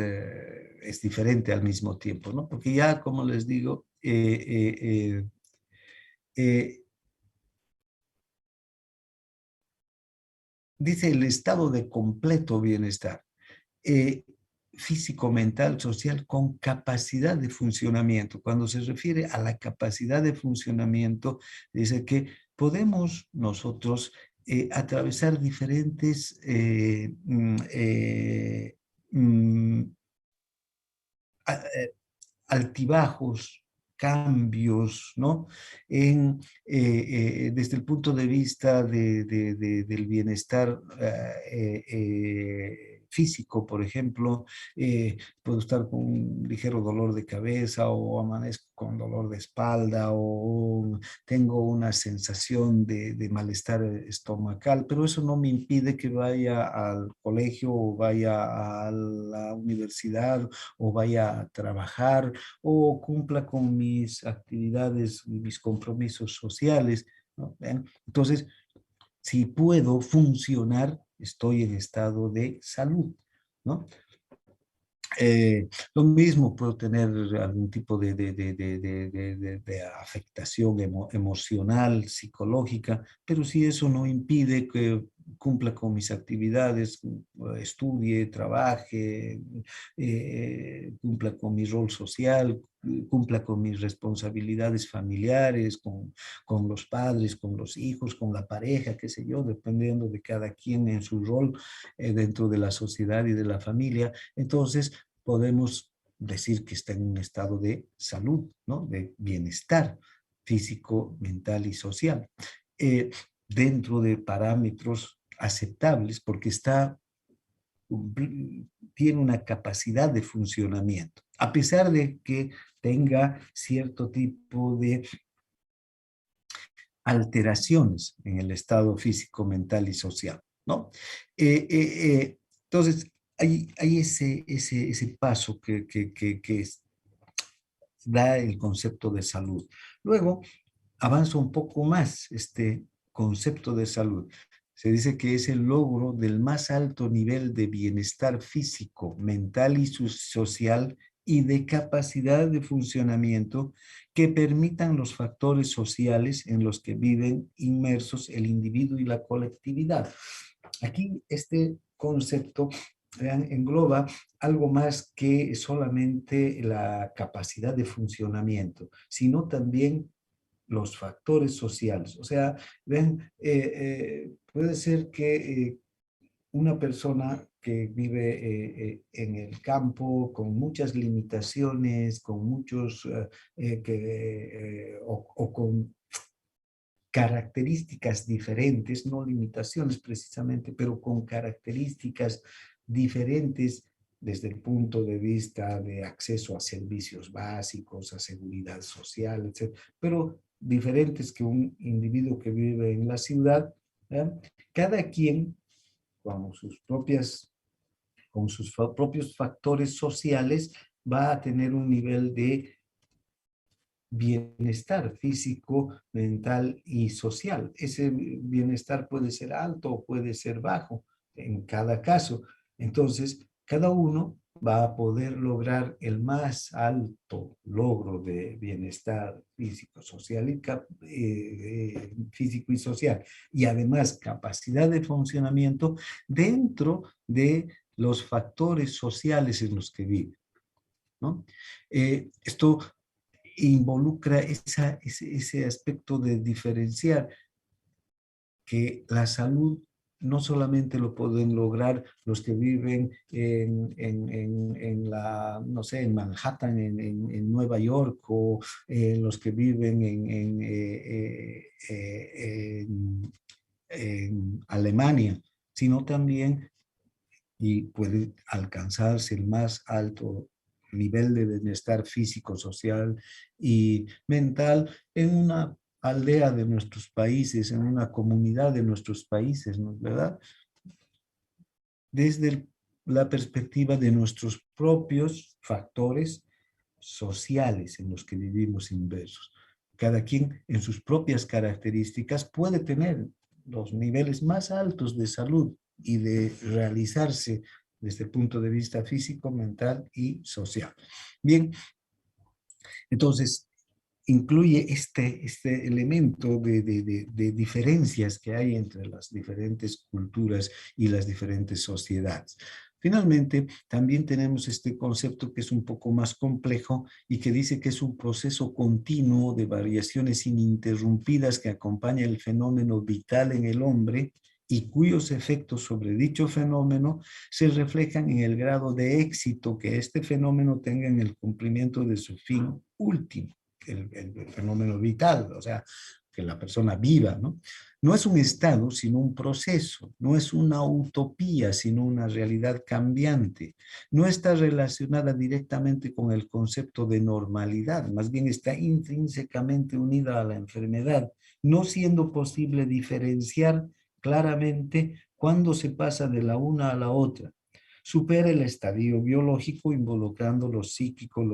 diferente al mismo tiempo, ¿no? Porque ya, como les digo, dice el estado de completo bienestar, físico, mental, social, con capacidad de funcionamiento. Cuando se refiere a la capacidad de funcionamiento, dice que podemos nosotros atravesar diferentes mm, altibajos, cambios, ¿no? Desde el punto de vista del bienestar físico, por ejemplo, puedo estar con un ligero dolor de cabeza o amanezco con dolor de espalda o tengo una sensación de malestar estomacal, pero eso no me impide que vaya al colegio o vaya a la universidad o vaya a trabajar o cumpla con mis actividades, mis compromisos sociales, ¿no? ¿Ven? Entonces, si puedo funcionar, estoy en estado de salud, ¿no? Lo mismo, puedo tener algún tipo de afectación emocional, psicológica, pero si eso no impide que cumpla con mis actividades, estudie, trabaje, cumpla con mi rol social, cumpla con mis responsabilidades familiares, con los padres, con los hijos, con la pareja, qué sé yo, dependiendo de cada quien en su rol dentro de la sociedad y de la familia. Entonces, podemos decir que está en un estado de salud, ¿no? De bienestar físico, mental y social, dentro de parámetros aceptables porque tiene una capacidad de funcionamiento, a pesar de que tenga cierto tipo de alteraciones en el estado físico, mental y social, ¿no? Entonces, hay ese paso que da el concepto de salud. Luego, avanza un poco más este concepto de salud. Se dice que es el logro del más alto nivel de bienestar físico, mental y social y de capacidad de funcionamiento que permitan los factores sociales en los que viven inmersos el individuo y la colectividad. Aquí este concepto engloba algo más que solamente la capacidad de funcionamiento, sino también los factores sociales. O sea, ven, puede ser que una persona que vive en el campo con muchas limitaciones, con muchos, o con características diferentes, no limitaciones precisamente, pero con características diferentes desde el punto de vista de acceso a servicios básicos, a seguridad social, etc. Pero diferentes que un individuo que vive en la ciudad, ¿eh? Cada quien con sus propios factores sociales va a tener un nivel de bienestar físico, mental y social. Ese bienestar puede ser alto o puede ser bajo en cada caso. Entonces, cada uno va a poder lograr el más alto logro de bienestar físico, social físico y social, y además capacidad de funcionamiento dentro de los factores sociales en los que vive, ¿no? Esto involucra ese aspecto de diferenciar que la salud no solamente lo pueden lograr los que viven no sé, en Manhattan, en Nueva York, o los que viven en Alemania, sino también, y puede alcanzarse el más alto nivel de bienestar físico, social y mental en una aldea de nuestros países, en una comunidad de nuestros países, ¿no es verdad? Desde la perspectiva de nuestros propios factores sociales en los que vivimos inversos. Cada quien en sus propias características puede tener los niveles más altos de salud y de realizarse desde el punto de vista físico, mental y social. Bien, entonces incluye este elemento de diferencias que hay entre las diferentes culturas y las diferentes sociedades. Finalmente, también tenemos este concepto que es un poco más complejo y que dice que es un proceso continuo de variaciones ininterrumpidas que acompaña el fenómeno vital en el hombre y cuyos efectos sobre dicho fenómeno se reflejan en el grado de éxito que este fenómeno tenga en el cumplimiento de su fin último. El fenómeno vital, o sea, que la persona viva, ¿no? No es un estado, sino un proceso, no es una utopía, sino una realidad cambiante. No está relacionada directamente con el concepto de normalidad, más bien está intrínsecamente unida a la enfermedad, no siendo posible diferenciar claramente cuándo se pasa de la una a la otra. Supera el estadio biológico involucrando lo psíquico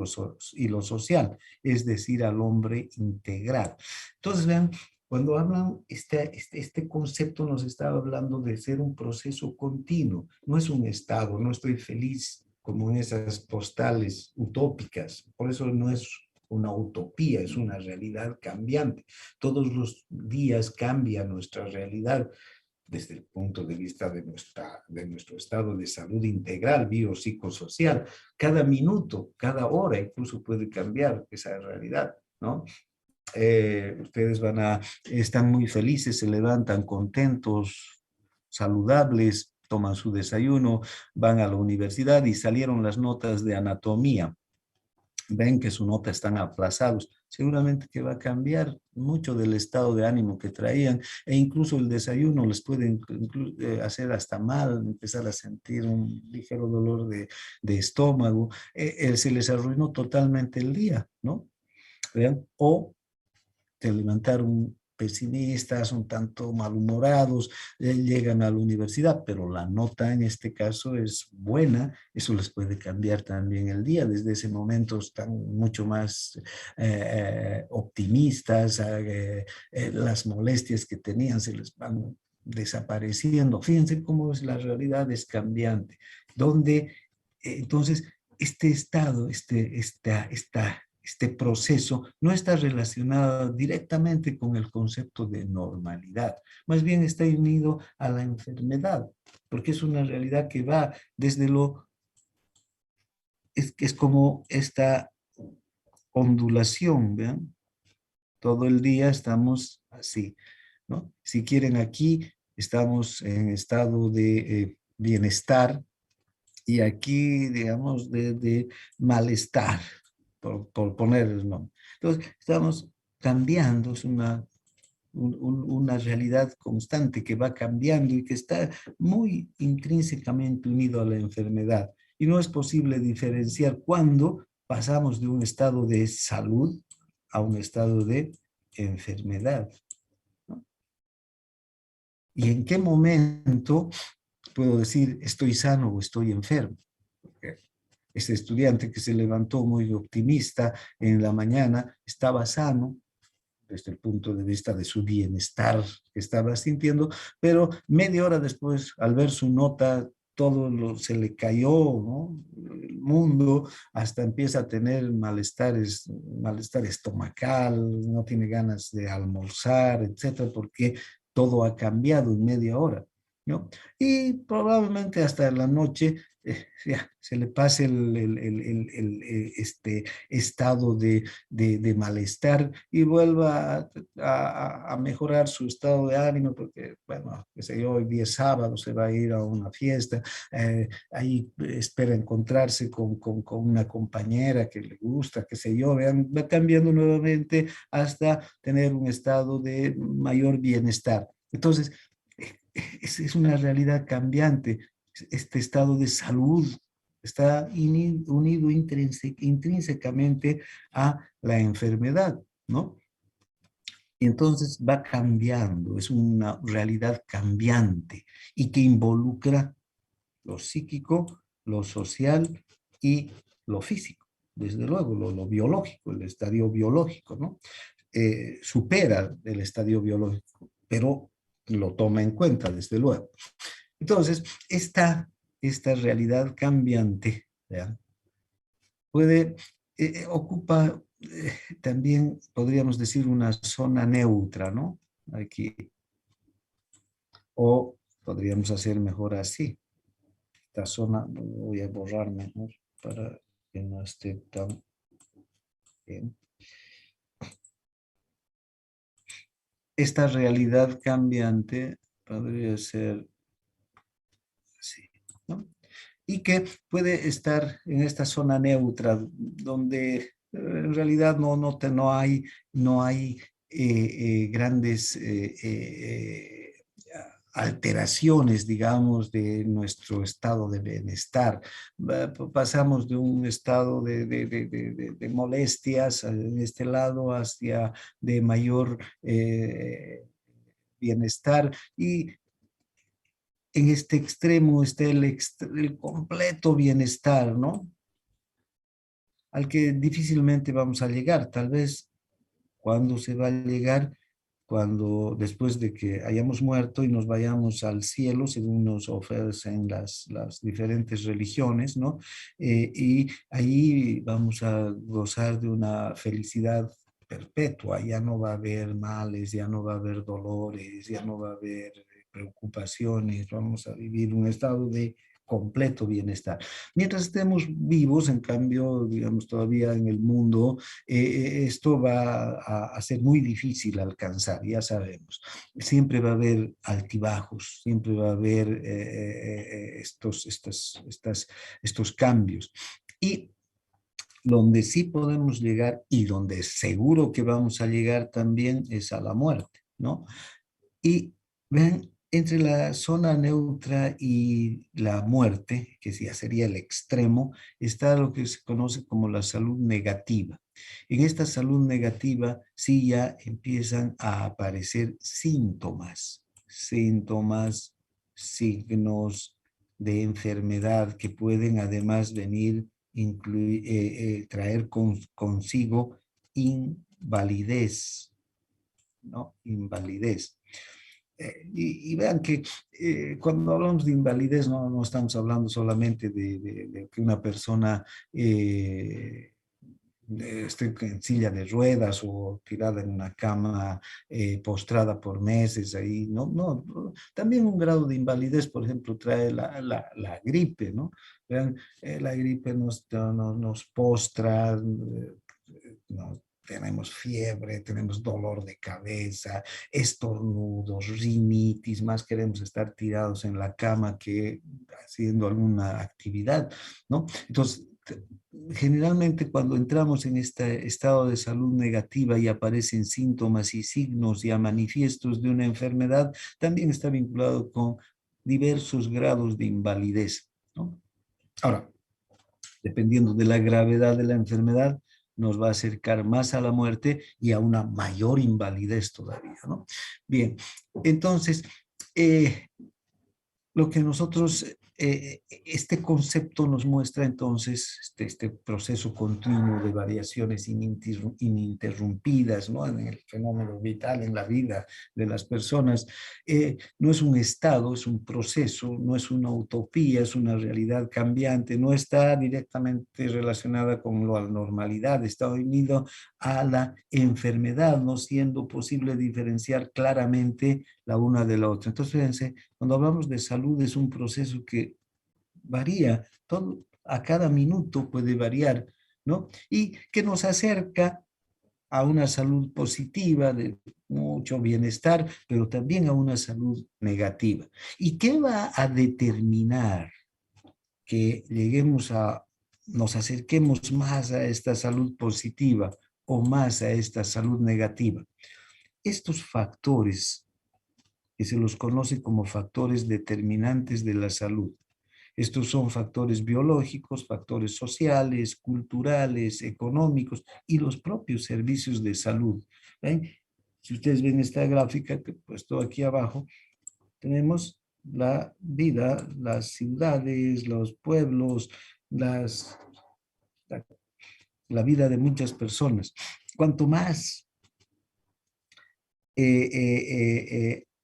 y lo social, es decir, al hombre integral. Entonces, vean, cuando hablan, este concepto nos está hablando de ser un proceso continuo, no es un estado, no estoy feliz como en esas postales utópicas, por eso no es una utopía, es una realidad cambiante. Todos los días cambia nuestra realidad desde el punto de vista de nuestro estado de salud integral, biopsicosocial. Cada minuto, cada hora incluso puede cambiar esa realidad, ¿no? Ustedes están muy felices, se levantan contentos, saludables, toman su desayuno, van a la universidad y salieron las notas de anatomía. Ven que su nota están aplazados, seguramente que va a cambiar mucho del estado de ánimo que traían, e incluso el desayuno les puede hacer hasta mal, empezar a sentir un ligero dolor de estómago, se les arruinó totalmente el día, ¿no? ¿Vean? O se levantaron pesimistas, un tanto malhumorados, llegan a la universidad, pero la nota en este caso es buena, eso les puede cambiar también el día. Desde ese momento están mucho más optimistas, las molestias que tenían se les van desapareciendo. Fíjense cómo es la realidad, es cambiante, donde entonces este estado, este proceso no está relacionado directamente con el concepto de normalidad, más bien está unido a la enfermedad, porque es una realidad que va desde es como esta ondulación, ¿vean? Todo el día estamos así, ¿no? Si quieren, aquí estamos en estado de bienestar y aquí, digamos, de malestar, por poner el nombre. Entonces, estamos cambiando, es una realidad constante que va cambiando y que está muy intrínsecamente unido a la enfermedad. Y no es posible diferenciar cuándo pasamos de un estado de salud a un estado de enfermedad, ¿no? Y en qué momento puedo decir estoy sano o estoy enfermo. Este estudiante que se levantó muy optimista en la mañana estaba sano desde el punto de vista de su bienestar que estaba sintiendo, pero media hora después, al ver su nota, se le cayó, ¿no? El mundo, hasta empieza a tener malestar estomacal, no tiene ganas de almorzar, etcétera, porque todo ha cambiado en media hora, ¿no? Y probablemente hasta en la noche ya, se le pase este estado de malestar y vuelva a mejorar su estado de ánimo, porque, bueno, qué sé yo, hoy día es sábado, se va a ir a una fiesta, ahí espera encontrarse con una compañera que le gusta, qué sé yo, vean, va cambiando nuevamente hasta tener un estado de mayor bienestar. Entonces, es una realidad cambiante. Este estado de salud está unido intrínsecamente a la enfermedad, ¿no? Y entonces va cambiando, es una realidad cambiante y que involucra lo psíquico, lo social y lo físico, desde luego, lo biológico, el estadio biológico, ¿no? Supera el estadio biológico, pero lo toma en cuenta, desde luego. Entonces, esta realidad cambiante, ¿ya? Ocupa también, podríamos decir, una zona neutra, ¿no? Aquí. O podríamos hacer mejor así. Esta zona, voy a borrar mejor para que no esté tan bien. Esta realidad cambiante podría ser así, ¿no? Y que puede estar en esta zona neutra, donde en realidad no hay grandes alteraciones, digamos, de nuestro estado de bienestar. Pasamos de un estado de molestias en este lado hacia de mayor bienestar, y en este extremo está el completo bienestar, ¿no? Al que difícilmente vamos a llegar. Tal vez cuando se va a llegar, cuando después de que hayamos muerto y nos vayamos al cielo, según nos ofrecen las diferentes religiones, ¿no? Y ahí vamos a gozar de una felicidad perpetua. Ya no va a haber males, ya no va a haber dolores, ya no va a haber preocupaciones, vamos a vivir un estado de completo bienestar. Mientras estemos vivos, en cambio, digamos, todavía en el mundo, esto va a ser muy difícil alcanzar, ya sabemos. Siempre va a haber altibajos, siempre va a haber estos cambios. Y donde sí podemos llegar y donde seguro que vamos a llegar también es a la muerte, ¿no? Y vean, entre la zona neutra y la muerte, que ya sería el extremo, está lo que se conoce como la salud negativa. En esta salud negativa sí ya empiezan a aparecer síntomas, signos de enfermedad que pueden además venir, traer consigo invalidez, ¿no? Invalidez. Y vean que cuando hablamos de invalidez no estamos hablando solamente de que una persona esté en silla de ruedas o tirada en una cama postrada por meses ahí, no, también un grado de invalidez, por ejemplo, trae la gripe, ¿no? Vean, la gripe nos postra, tenemos fiebre, tenemos dolor de cabeza, estornudos, rinitis, más queremos estar tirados en la cama que haciendo alguna actividad, ¿no? Entonces, generalmente cuando entramos en este estado de salud negativa y aparecen síntomas y signos ya manifiestos de una enfermedad, también está vinculado con diversos grados de invalidez, ¿no? Ahora, dependiendo de la gravedad de la enfermedad, nos va a acercar más a la muerte y a una mayor invalidez todavía, ¿no? Bien, entonces, lo que nosotros este concepto nos muestra entonces este proceso continuo de variaciones ininterrumpidas, ¿no? En el fenómeno vital, en la vida de las personas. No es un estado, es un proceso, no es una utopía, es una realidad cambiante, no está directamente relacionada con la normalidad, está unido a la enfermedad, no siendo posible diferenciar claramente la una de la otra. Entonces, fíjense, cuando hablamos de salud es un proceso que varía, todo, a cada minuto puede variar, ¿no? Y que nos acerca a una salud positiva, de mucho bienestar, pero también a una salud negativa. ¿Y qué va a determinar que lleguemos nos acerquemos más a esta salud positiva o más a esta salud negativa? Estos factores, que se los conoce como factores determinantes de la salud. Estos son factores biológicos, factores sociales, culturales, económicos y los propios servicios de salud. ¿Ven? Si ustedes ven esta gráfica que he puesto aquí abajo, tenemos la vida, las ciudades, los pueblos, la, la vida de muchas personas. Cuanto más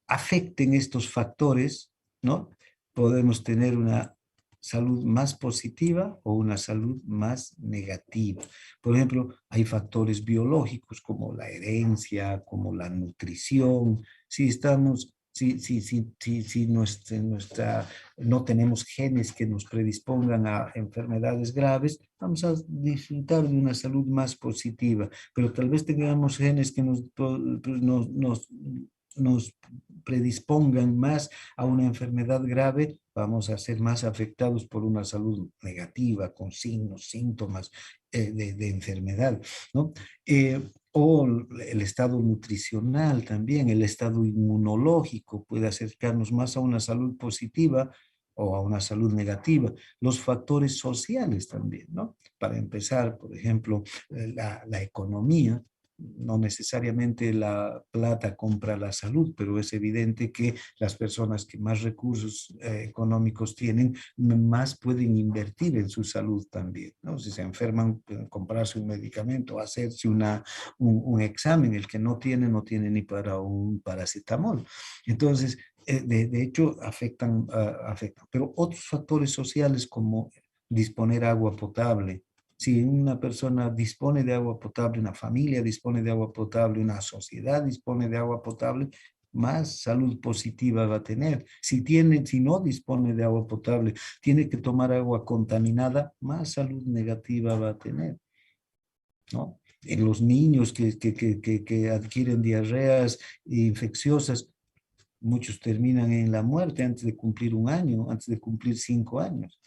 afecten estos factores, ¿no? Podemos tener una salud más positiva o una salud más negativa. Por ejemplo, hay factores biológicos como la herencia, como la nutrición. Si estamos, si no tenemos genes que nos predispongan a enfermedades graves, vamos a disfrutar de una salud más positiva. Pero tal vez tengamos genes que nos predispongan más a una enfermedad grave, vamos a ser más afectados por una salud negativa, con signos, síntomas de enfermedad, ¿no? O el estado nutricional también, el estado inmunológico puede acercarnos más a una salud positiva o a una salud negativa. Los factores sociales también, ¿no? Para empezar, por ejemplo, la economía. No necesariamente la plata compra la salud, pero es evidente que las personas que más recursos económicos tienen, más pueden invertir en su salud también, ¿no? Si se enferman, pueden comprarse un medicamento, hacerse un examen. El que no tiene ni para un paracetamol. Entonces, de hecho, afectan. Pero otros factores sociales como disponer agua potable. Si una persona dispone de agua potable, una familia dispone de agua potable, una sociedad dispone de agua potable, más salud positiva va a tener. Si no dispone de agua potable, tiene que tomar agua contaminada, más salud negativa va a tener, ¿no? En los niños que adquieren diarreas infecciosas, muchos terminan en la muerte antes de cumplir 1 año, antes de cumplir 5 años.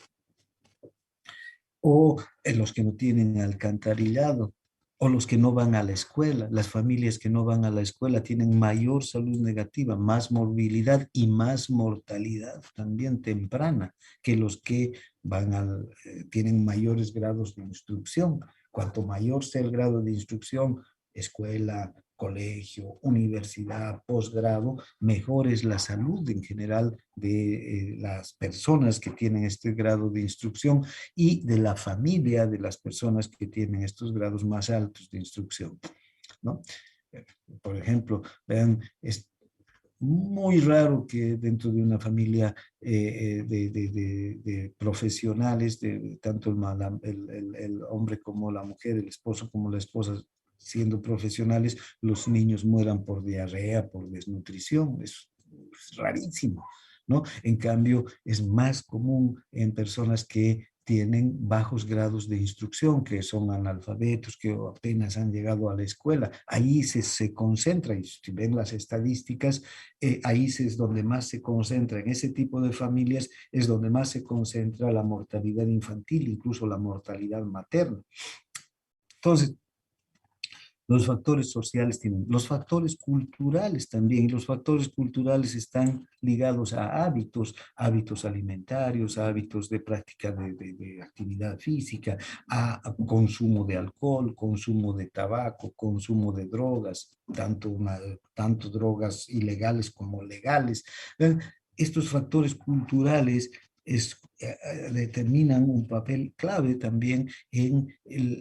O los que no tienen alcantarillado, o los que no van a la escuela. Las familias que no van a la escuela tienen mayor salud negativa, más morbilidad y más mortalidad también temprana que los que tienen mayores grados de instrucción. Cuanto mayor sea el grado de instrucción, escuela, colegio, universidad, posgrado, mejor es la salud en general de las personas que tienen este grado de instrucción y de la familia de las personas que tienen estos grados más altos de instrucción, ¿no? Por ejemplo, vean, es muy raro que dentro de una familia de profesionales, tanto el hombre como la mujer, el esposo como la esposa, siendo profesionales, los niños mueran por diarrea, por desnutrición. Es rarísimo, ¿no? En cambio, es más común en personas que tienen bajos grados de instrucción, que son analfabetos, que apenas han llegado a la escuela. Ahí se concentra, y si ven las estadísticas, ahí es donde más se concentra, en ese tipo de familias es donde más se concentra la mortalidad infantil, incluso la mortalidad materna. Entonces, los factores sociales tienen, los factores culturales también, y los factores culturales están ligados a hábitos alimentarios, a hábitos de práctica de actividad física, a consumo de alcohol, consumo de tabaco, consumo de drogas, tanto drogas ilegales como legales. Estos factores culturales determinan un papel clave también en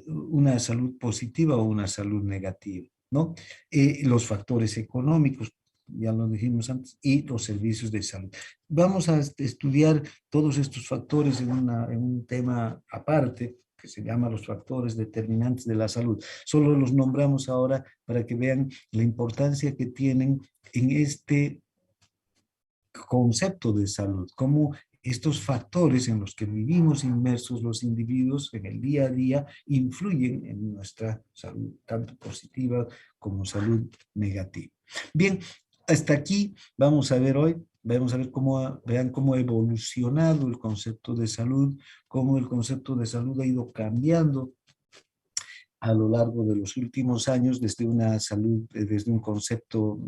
una salud positiva o una salud negativa, ¿no? Los factores económicos, ya lo dijimos antes, y los servicios de salud. Vamos a estudiar todos estos factores en un tema aparte, que se llama los factores determinantes de la salud. Solo los nombramos ahora para que vean la importancia que tienen en este concepto de salud, cómo estos factores en los que vivimos inmersos los individuos en el día a día influyen en nuestra salud, tanto positiva como salud negativa. Bien, hasta aquí vamos a ver hoy, vamos a ver vean cómo ha evolucionado el concepto de salud, cómo el concepto de salud ha ido cambiando a lo largo de los últimos años desde una salud, desde un concepto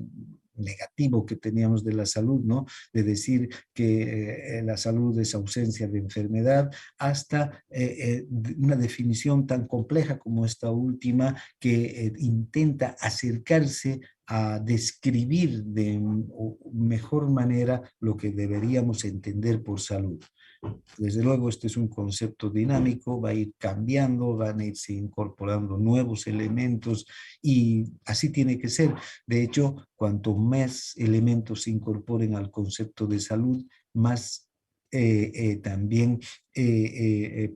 negativo que teníamos de la salud, ¿no? De decir que la salud es ausencia de enfermedad, hasta una definición tan compleja como esta última que intenta acercarse a describir de mejor manera lo que deberíamos entender por salud. Desde luego, este es un concepto dinámico, va a ir cambiando, van a irse incorporando nuevos elementos y así tiene que ser. De hecho, cuanto más elementos se incorporen al concepto de salud, más también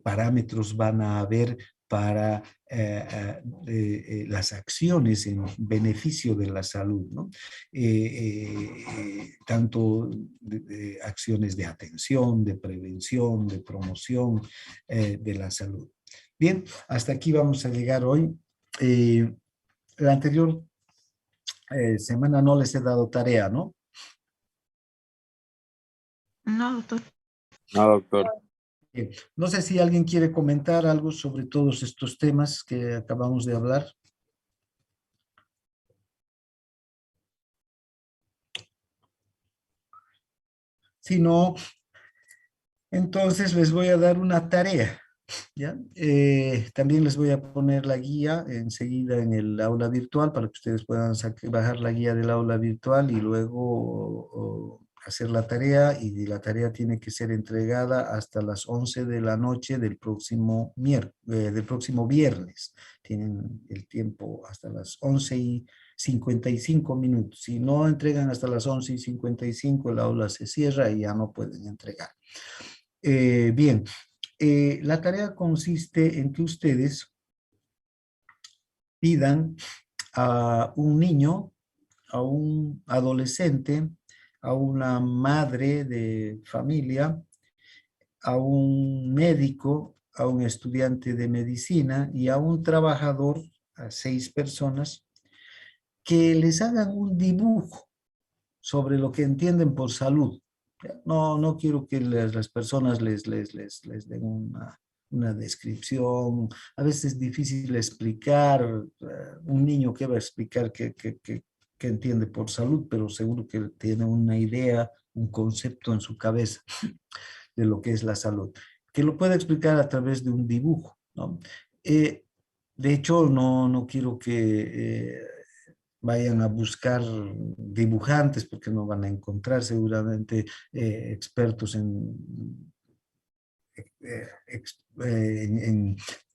parámetros van a haber para las acciones en beneficio de la salud, ¿no? Tanto acciones de atención, de prevención, de promoción de la salud. Bien, hasta aquí vamos a llegar hoy. La anterior semana no les he dado tarea, ¿no? No, doctor. No, doctor. Bien. No sé si alguien quiere comentar algo sobre todos estos temas que acabamos de hablar. Si no, entonces les voy a dar una tarea, ¿ya? También les voy a poner la guía enseguida en el aula virtual para que ustedes puedan bajar la guía del aula virtual y luego hacer la tarea, y la tarea tiene que ser entregada hasta las 11 de la noche del próximo viernes. Tienen el tiempo hasta las 11:55. Si no entregan hasta las 11:55, el aula se cierra y ya no pueden entregar. Bien, la tarea consiste en que ustedes pidan a un niño, a un adolescente, a una madre de familia, a un médico, a un estudiante de medicina y a un trabajador, a 6 personas, que les hagan un dibujo sobre lo que entienden por salud. No quiero que las personas les den una descripción. A veces es difícil explicar. Un niño que va a explicar qué entiende por salud, pero seguro que tiene una idea, un concepto en su cabeza de lo que es la salud, que lo puede explicar a través de un dibujo, ¿no? De hecho, no quiero que vayan a buscar dibujantes, porque no van a encontrar seguramente expertos en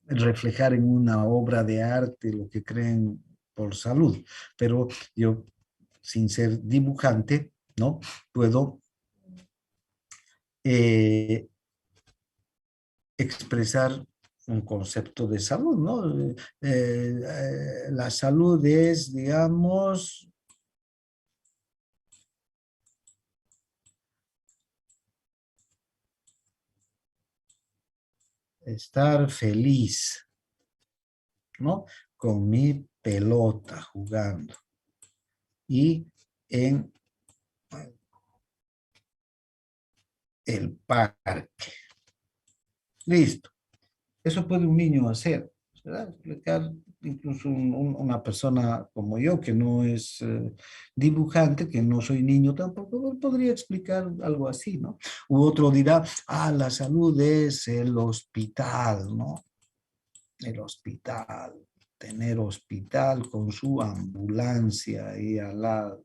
reflejar en una obra de arte lo que creen por salud. Pero yo, sin ser dibujante, ¿no? Puedo expresar un concepto de salud, ¿no? La salud es, digamos, estar feliz, ¿no? Con mi pelota jugando y en el parque. Listo. Eso puede un niño hacer, ¿verdad? Explicar, incluso una persona como yo, que no es dibujante, que no soy niño tampoco, podría explicar algo así, ¿no? U otro dirá, la salud es el hospital, ¿no? El hospital, tener hospital con su ambulancia ahí al lado.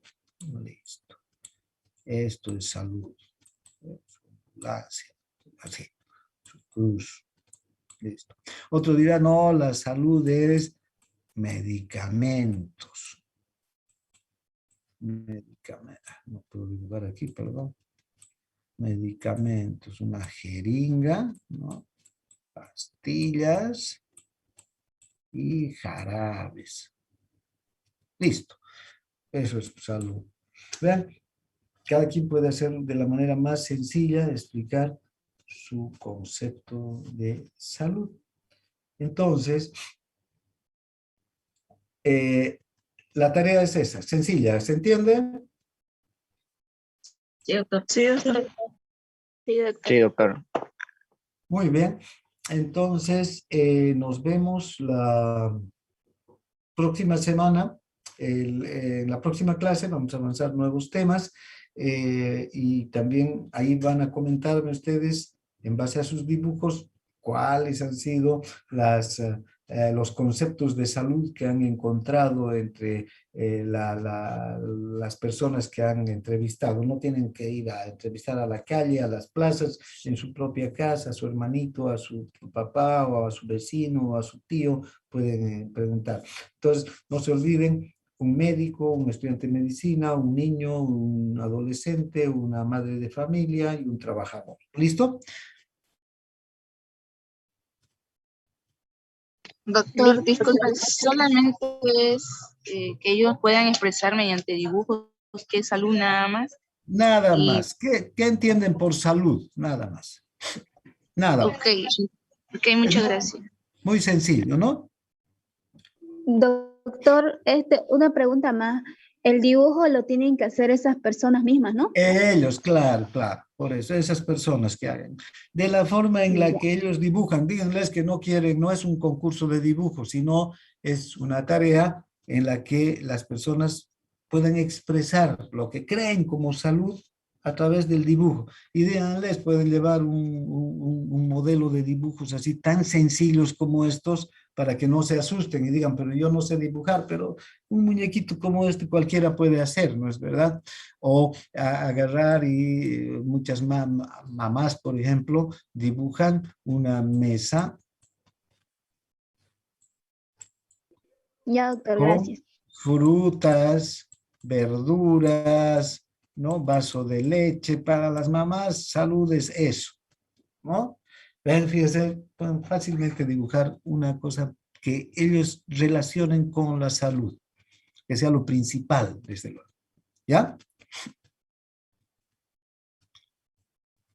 Listo. Esto es salud. Ambulancia. así, su cruz. Listo. Otro dirá, no, la salud es medicamentos. Medicamentos. No puedo dibujar aquí, perdón. Medicamentos, una jeringa, ¿no? Pastillas y jarabes. Listo. Eso es salud. Vean, cada quien puede hacer de la manera más sencilla, explicar su concepto de salud. Entonces, la tarea es esa, sencilla, ¿se entiende? Sí, doctor. Sí, doctor. Sí, doctor. Sí, doctor. Muy bien. Entonces, nos vemos la próxima semana. En la próxima clase vamos a avanzar nuevos temas y también ahí van a comentarme ustedes en base a sus dibujos cuáles han sido los conceptos de salud que han encontrado entre las personas que han entrevistado. No tienen que ir a entrevistar a la calle, a las plazas, en su propia casa, a su hermanito, a su papá o a su vecino o a su tío, pueden preguntar. Entonces, no se olviden, un médico, un estudiante de medicina, un niño, un adolescente, una madre de familia y un trabajador. ¿Listo? Doctor, disculpe, solamente es que ellos puedan expresar mediante dibujos que es salud nada más. Nada Y- más. ¿Qué entienden por salud? Nada más. Nada más. Ok, muchas gracias. Muy sencillo, ¿no? Doctor, una pregunta más. El dibujo lo tienen que hacer esas personas mismas, ¿no? Ellos, claro, claro. Por eso, esas personas que hagan. De la forma en la que ellos dibujan, díganles que no quieren, no es un concurso de dibujo, sino es una tarea en la que las personas pueden expresar lo que creen como salud a través del dibujo. Y díganles, pueden llevar un modelo de dibujos así tan sencillos como estos para que no se asusten y digan, pero yo no sé dibujar, pero un muñequito como este cualquiera puede hacer, ¿no es verdad? O agarrar y muchas mamás, por ejemplo, dibujan una mesa Ya, doctor, con gracias. frutas, verduras, ¿no? Vaso de leche para las mamás, salud es eso, ¿no? Vean, fíjense, pueden fácilmente dibujar una cosa que ellos relacionen con la salud, que sea lo principal, desde luego. ¿Ya?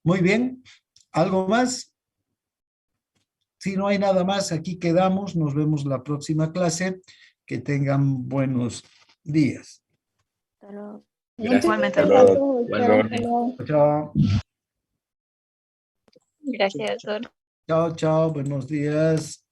Muy bien. ¿Algo más? Si no hay nada más, aquí quedamos. Nos vemos la próxima clase. Que tengan buenos días. Hasta luego. Igualmente, Hasta doctor. luego, doctor. Hasta luego. Chao, Gracias, doctor. chao, chao. Buenos días.